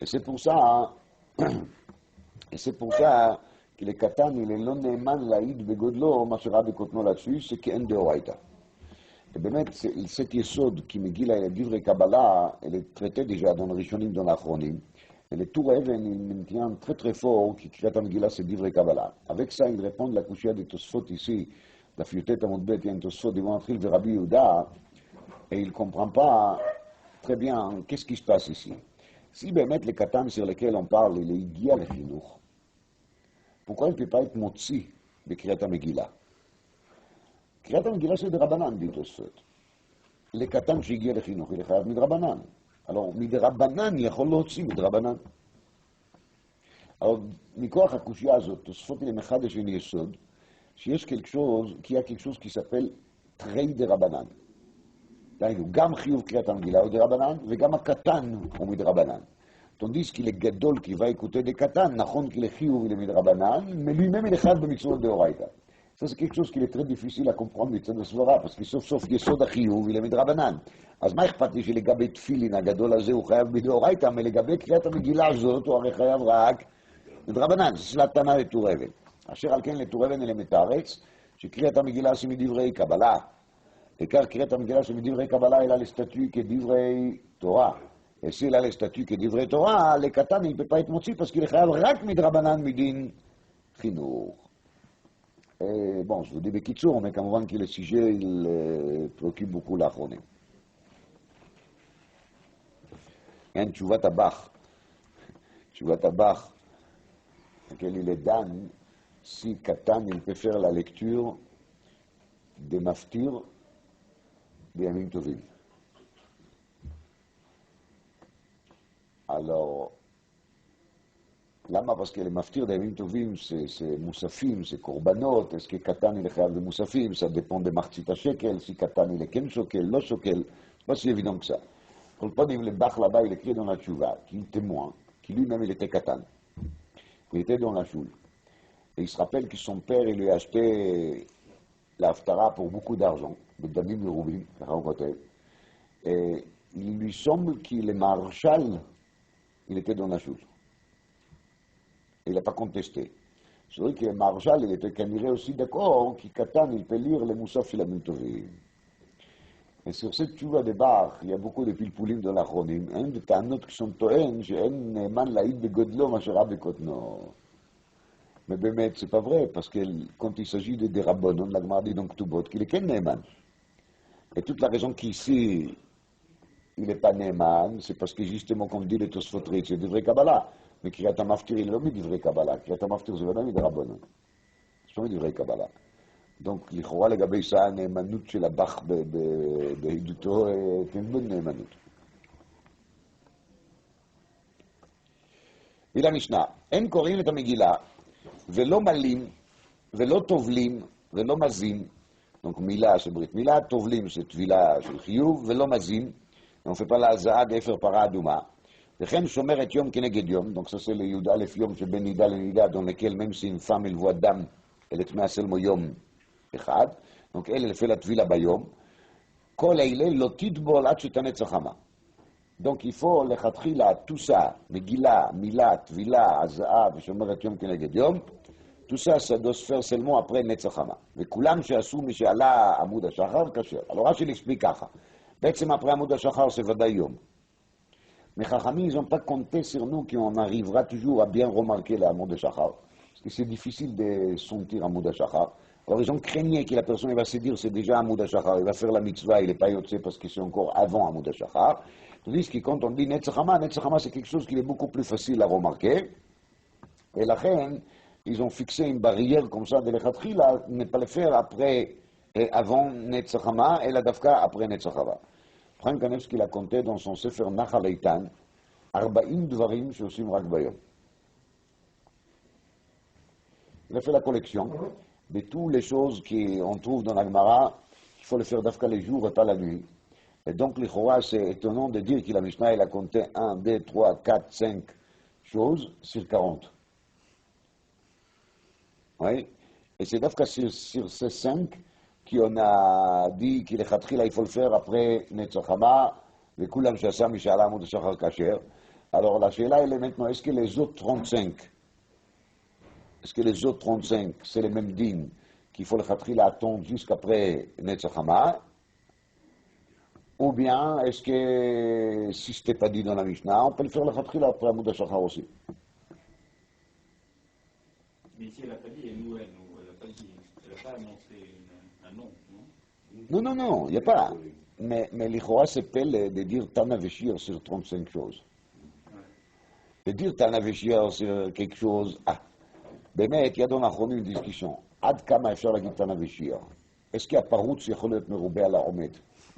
Et c'est pour ça que le Katan, il est non néman laïd begodlo, ma sera bekotno là-dessus, c'est qu'un de Horaïta. Et bien, cette yesod qui me dit la livre Kabbalah, elle est traitée déjà dans le Rishonim, dans l'Achronim. Et le Tour Even, il maintient très très fort qui crée Megillah, c'est livre Kabbalah. Avec ça, il répond la couchia de Tosfot ici, la Fiutet Amodbet, il y a un Tosfot devant Atril de Rabbi Yehuda, et il ne comprend pas très bien qu'est-ce qui se passe ici. Si באמת le Katan sur lequel on parle, il est הגיע לחינוך, pourquoi il ne peut pas être motzi de קריאת המגילה? קריאת המגילה c'est de רבנן, dit תוספות. Le Katan שהגיע לחינוך, il est חייב מדרבנן. Alors, מדרבנן יכול להוציא מדרבנן. Alors, מכוח הקושיה הזאת, תוספות il est מחדש un יסוד, שיש quelque chose, qu'il y a quelque chose qui s'appelle תרי דרבנן. דהיינו, גם חיוב קריאת המגילה הוא דרבנן, וגם הקטן הוא מדרבנן. תונדיס כי לגדול כי va écouter des קטן, נכון כי לחיוב il est מדרבנן, mais lui-même il est חייב במצוות דאורייתא. Ça c'est quelque chose qui est très difficile à comprendre מצד הסברה, parce que סוף סוף יסוד החיוב il est מדרבנן. אז מה אכפת לי שלגבי תפילין הגדול הזה הוא חייב בדאורייתא, ולגבי קריאת המגילה הזאת הוא הרי חייב רק מדרבנן. זה שאלה תנא לטור אבן. אשר על כן לטור אבן אלה מתארץ, שקריאת המגילה זה מדברי קבלה. car קריאת המגילה שמדברי קבלה אלא לסטטוט כדברי תורה. Et s'il a les statuts que דברי תורה, לקטן il peut pas être motzi parce qu'il est חייב רק מדרבנן מדין חינוך. Bon, je vous dis בקיצור, mais כמובן que le sujet il préoccupe beaucoup לאחרונים. אין תשובת הבח. תשובת הבח, laquelle il est dan, si קטן il peut faire la lecture des maftir בימים טובים. Alors, למה? parce que les maftir בימים טובים c'est מוספים, c'est קורבנות, est-ce que קטן il est חייב במוספים, ça dépend de מחצית השקל, si קטן il est כן שוקל, לא שוקל, c'est pas si évident que ça. Pour le podium, le Bach là-bas, il écrit dans la Tchouva, qu'il témoin, qui lui-même il était katan. Il était dans la choule. Et il se rappelle que son père, il lui a acheté la haftara pour beaucoup d'argent, de Damim le Roubim, et il lui semble qu'il est marshal, il était dans la choule. Il n'a pas contesté. C'est vrai que le marshal, il était caniré aussi d'accord, qui katan, il peut lire les moussaf chez la Mintovim. Et sur cette tchouva de Bach, il y a beaucoup de pilpoulim dans l'achronim, un de טענות qui sont טוען שאין נאמן להעיד בגודלו מה שראה בקוטנו. Mais באמת, c'est pas vrai, parce que quand il s'agit des rabbanon, la Gemara dit dans Ktubot qu'il est כן נאמן. Et toute la raison qu'ici, il n'est pas נאמן, c'est parce que justement, comme dit le Tosfot Ritz, c'est דברי קבלה. Mais קריאת המפטיר, il est לא מדברי קבלה, קריאת המפטיר זה ודאי מדרבנן. c'est pas מדברי קבלה. Donc, לכאורה לגבי ça, הנאמנות של הבח בעדותו כן בנאמנות. מילה משנה, אין קוראים את המגילה ולא מלים ולא טובלים ולא מזים. Donc מילה של ברית מילה, טובלים של טבילה של חיוב ולא מזים. On ne fait pas la הזעה d'אפר פרה אדומה. וכן שומר את יום כנגד יום, donc ça c'est le י' א' יום שבין נידה לנידה, dans lequel même si une femme elle voit dame, elle est טמאה seulement יום אחד, donc elle fait la טבילה ביום, כל אלה לא תטבול עד שתנץ החמה. Donc il faut לכתחילה, tout ça, מגילה, מילה, טבילה, הזעה ושומרת יום כנגד יום, tout ça, ça doit se faire seulement après נץ החמה. וכולם שעשו מי שעלה עמוד השחר, כשר. Alors רש"י l'explique ככה, בעצם après עמוד השחר c'est ודאי יום. Mais Chachamim, ils n'ont pas compté sur nous qu'on arrivera toujours à bien remarquer l'Amoud de Shachar. Parce que c'est difficile de sentir Amoud de Shachar. Alors ils ont craigné que la personne va se dire c'est déjà Amoud de Shachar, il va faire la mitzvah, il n'est pas yotze parce que c'est encore avant Amoud de Shachar. Tandis que quand on dit Netzachama c'est quelque chose qui est beaucoup plus facile à remarquer. Et la reine, ils ont fixé une barrière comme ça de l'Echatchila, ne pas le faire après et avant Netzachama et la Dafka après Netzachava. Frank Kanevski l'a compté dans son Sefer Nachal Eitan, 40 dvarim שעושים רק ביום. Il a fait la collection de toutes les choses qu'on trouve dans la Gemara, qu'il faut les faire d'Afka les jours et pas la nuit. Et donc, l'Ichora, c'est étonnant de dire que la Mishnah, il a compté 1, 2, 3, 4, 5 choses sur 40. Oui. Et c'est d'Afka sur ces 5 qu'on a dit qu'il est khatrila, il faut le faire après Netzachama, le Kulam Shasa, Mishala, Moud Shachar Kacher. Alors, la Sheila, elle est maintenant, est-ce que les autres 35, c'est les mêmes dîmes qu'il faut le khatrila attendre jusqu'après Netzachama? Ou bien, est-ce que si ce n'était pas dit dans la Mishnah, on peut le faire le khatrila après Moud Shachar aussi? Mais ici, elle n'a pas dit nous, elle n'a pas dit, elle n'a pas annoncé un nom, non? Non, non, non, il n'y a pas. Mais l'Ichora s'appelle de dire Tana Veshir sur 35 choses. De dire Tana Veshir sur quelque chose. Ah, באמת, il y a dans l'Achronim une discussion. עד כמה אפשר להגיד תנא ושיער? est-ce qu'il y a פרוץ יכול להיות מרובה על העומד?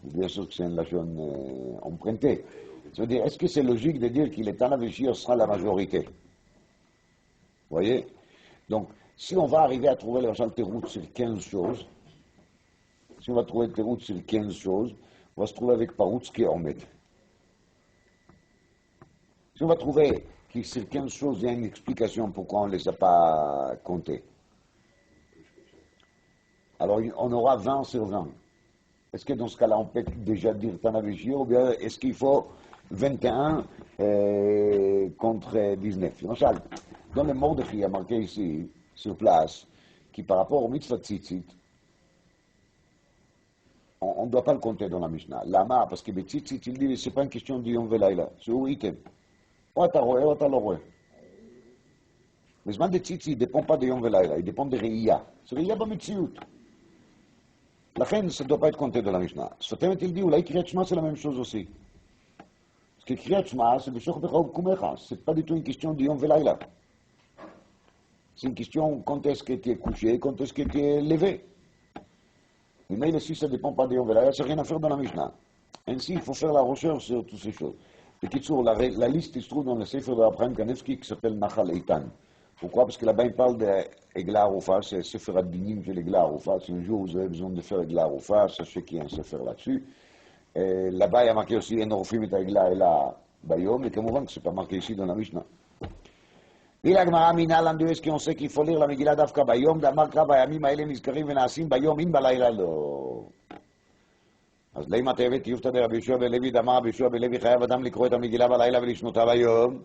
Bien sûr que c'est une lachon empruntée. C'est-à-dire, est-ce que c'est logique de dire qu'il est Tana Veshir sera la majorité? Vous voyez? Donc, si on va arriver à trouver le Terout sur 15 choses, si on va trouver le Terout sur 15 choses, on va se trouver avec Paroutz qui est Omed. Si on va trouver que sur 15 choses, il y a une explication pourquoi on ne les a pas comptées, alors on aura 20 sur 20. Est-ce que dans ce cas-là, on peut déjà dire Tanavishir, ou bien est-ce qu'il faut 21 contre 19? Dans le Mordechai, il y a marqué ici, sur place, qui par rapport au mitzvah tzitzit, on ne doit pas le compter dans la Mishnah. Lama, parce que le tzitzit, il dit, ce n'est pas une question de yom velaila, c'est où item. Ou tu רואה, ou tu le רואה. Le zman de tzitzit ne dépend pas de yom velaila, il dépend de reïa. C'est reïa במציאות. לכן, ça ne doit pas être compté dans la Mishnah. סותמת, il dit, אולי קריאת שמע, c'est la même chose aussi. Parce que קריאת שמע, c'est בשוך בך ובקומך. C'est pas du tout une question de yom velaila. C'est une question quand est-ce que tu es couché, quand est-ce que tu es levé. Mais si ça ne dépend pas de Yom Velaila, ça n'a rien à faire dans la Mishnah. Ainsi, il faut faire la recherche sur toutes ces choses. Et Kitsour, la liste se trouve dans le Sefer de Abraham Kanevski qui s'appelle Nachal Eitan. Pourquoi? Parce que là-bas, il parle d'Egla Arufa, c'est Sefer Adinim de l'Egla Arufa. Si un jour vous avez besoin de faire Egla Arufa, sachez qu'il y a un Sefer là-dessus. Et là-bas, il y a marqué aussi Enorfim et Egla Ela Bayom, mais comme que ce n'est pas marqué ici dans la Mishnah. Il הגמרא מינה למדו יש כי עושה כי פוליר למגילה דווקא ביום, דאמר קרא בימים האלה נזכרים ונעשים ביום, אם בלילה לא. אז לימה תאבת יופתא דרבי יהושע בן לוי, דאמר רבי יהושע בן לוי חייב אדם לקרוא את המגילה בלילה ולשנותה ביום,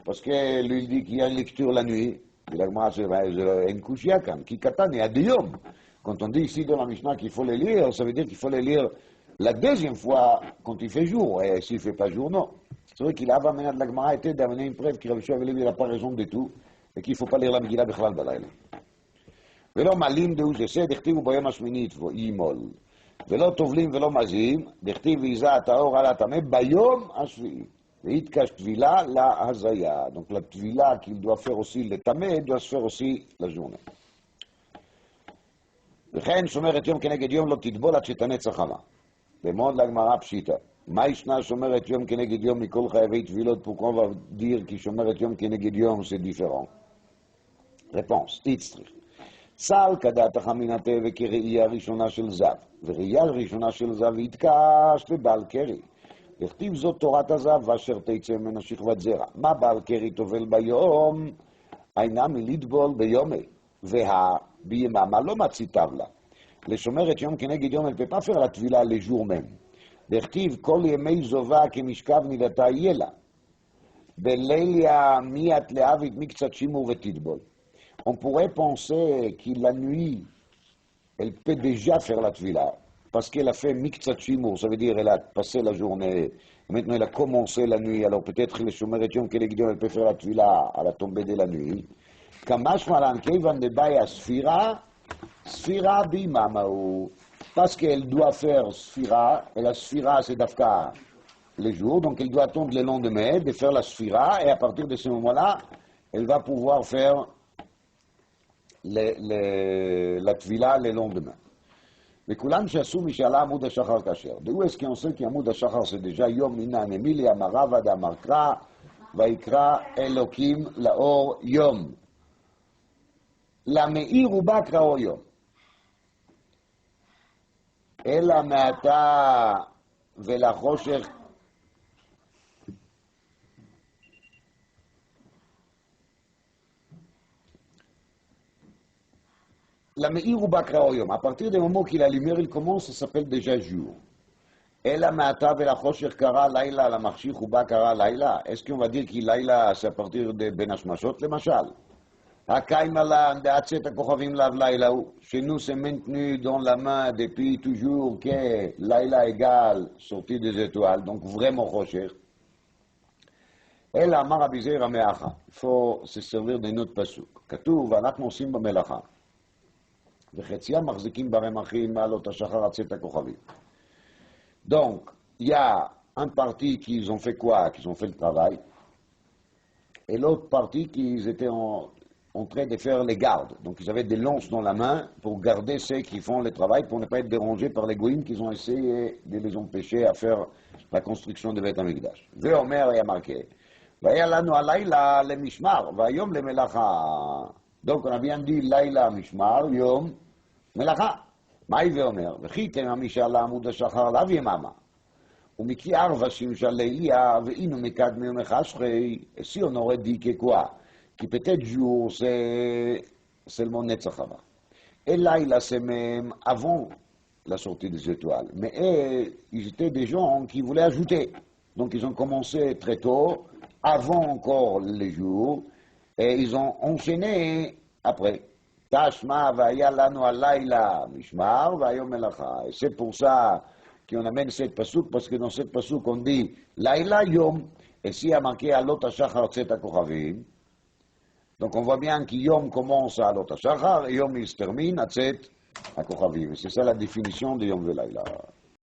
parce que lui il dit qu'il y a une lecture la nuit. Il הגמרא c'est une קושיה כאן, כי קטן, il y a des yom. Quand on dit ici dans la Mishnah qu'il faut les lire, ça veut dire qu'il faut les lire la deuxième fois quand il fait jour, et s'il ne fait pas jour, non. C'est vrai qu'il a amené de la Gemara était d'amener une preuve qu'il n'a pas raison de tout et qu'il ne faut pas lire la Megillah בכלל בלילה. ולא מעלים דהו זה, דכתיבו ביום השמינית וימול. ולא טובלים ולא מזים, דכתיב ויזע את האור על הטמא ביום השביעי. והתקש טבילה להזיה. Donc la טבילה qu'il doit faire aussi le טמא doit se faire aussi la journée. וכן שומרת יום כנגד יום לא תטבול עד שתנץ החמה. במאוד לגמרא פשיטה. מה ישנה שומרת יום כנגד יום מכל חייבי טבילות pourquoi on va dire כי שומרת יום כנגד יום c'est différent? réponse, תצטריך. צל כדעת החמינתה וכראייה ראשונה של זב, וראייה ראשונה של זב יתקש לבעל קרי. לכתיב זאת תורת הזב ואשר תצא ממנה שכבת זרע. מה בעל קרי טובל ביום? אינה מלטבול ביומי, ביממה לא מציא טבלה. לשומרת יום כנגד יום אל פפפר לטבילה לז'ור מם. דכתיב כל ימי זובה כמשכב נילתה יהיה לה. בליליה מיית לאבית מקצת שימור ותטבול. On pourrait penser que la nuit, elle peut déjà faire la tvila, parce qu'elle a fait miktsat shimur, ça veut dire elle a passé la journée, maintenant elle a commencé la nuit, alors peut-être le shomeret yom kelegdion, elle peut faire la tvila à la tombée de la nuit. Kamash malan kevan de baya sfira, sfira bimamaou, parce qu'elle doit faire sfira, et la sfira c'est d'afka les jours, donc elle doit attendre le lendemain de faire la sfira, et à partir de ce moment-là, elle va pouvoir faire la tvila le lendemain. וכולם שעשו משאלה עמוד השחר כשר. דעו est-ce qu'on sait qu'עמוד השחר c'est déjà יום מן נמילי אמרה דאמר קרא ויקרא אלוקים לאור יום. למאיר ובא קראו יום. אלא מעתה ולחושך La meir ou bakraoyom. À partir du moment qu'il a lumière, il commence, ça s'appelle déjà jour. Et la mata ve la chosher kara laila, la marchich ou bakara laila. Est-ce qu'on va dire qu'il laila, c'est à partir de ben hashmashot, le machal? Akaimala, de atset akochavim lav laila. Chez nous, c'est maintenu dans la main depuis toujours que laila égale sortie des étoiles, donc vraiment chosher. Et la marabizer ameacha. Il faut se servir d'un autre pasuk. Katuv, אנחנו עושים במלאכה. וחציה מחזיקים ברמחים מעלות השחר עד צאת הכוכבים. Donc, il y a un parti qui ont fait quoi? Qui ont fait le travail. Et l'autre partie qui étaient en train de faire les gardes. Donc, ils avaient des lances dans la main pour garder ceux qui font le travail, pour ne pas être dérangés par les goïms qui ont essayé de les empêcher à faire la construction de Beth Amikdash. Veomer, il y a marqué. והיה לנו הלילה למשמר, והיום למלאכה. Donc, on a bien dit לילה משמר, יום מלאכה. מה היא ואומר? וחיתם המשאלה עמוד השחר לאו יממה. ומקי ערבשים של ליליה, ואינו מקדמים מחשכי, si on aurait dit que quoi? Qui peut-être jour, c'est seulement נצח הבא. Et לילה, c'est même avant la sortie des étoiles. Mais ils étaient des gens qui voulaient ajouter. Donc, ils ont commencé très tôt, avant encore les jours, et ils ont enchaîné après. Tashma vaya lanu alayla mishmar vayom melacha. Et c'est pour ça qu'on amène cette pasuk, parce que dans cette pasuk on dit laila yom, et si il y a marqué alot hashachar tzet hakochavim, donc on voit bien que yom commence à alot hashachar, et yom il se termine à tzet hakochavim. Et c'est ça la définition de yom velaila.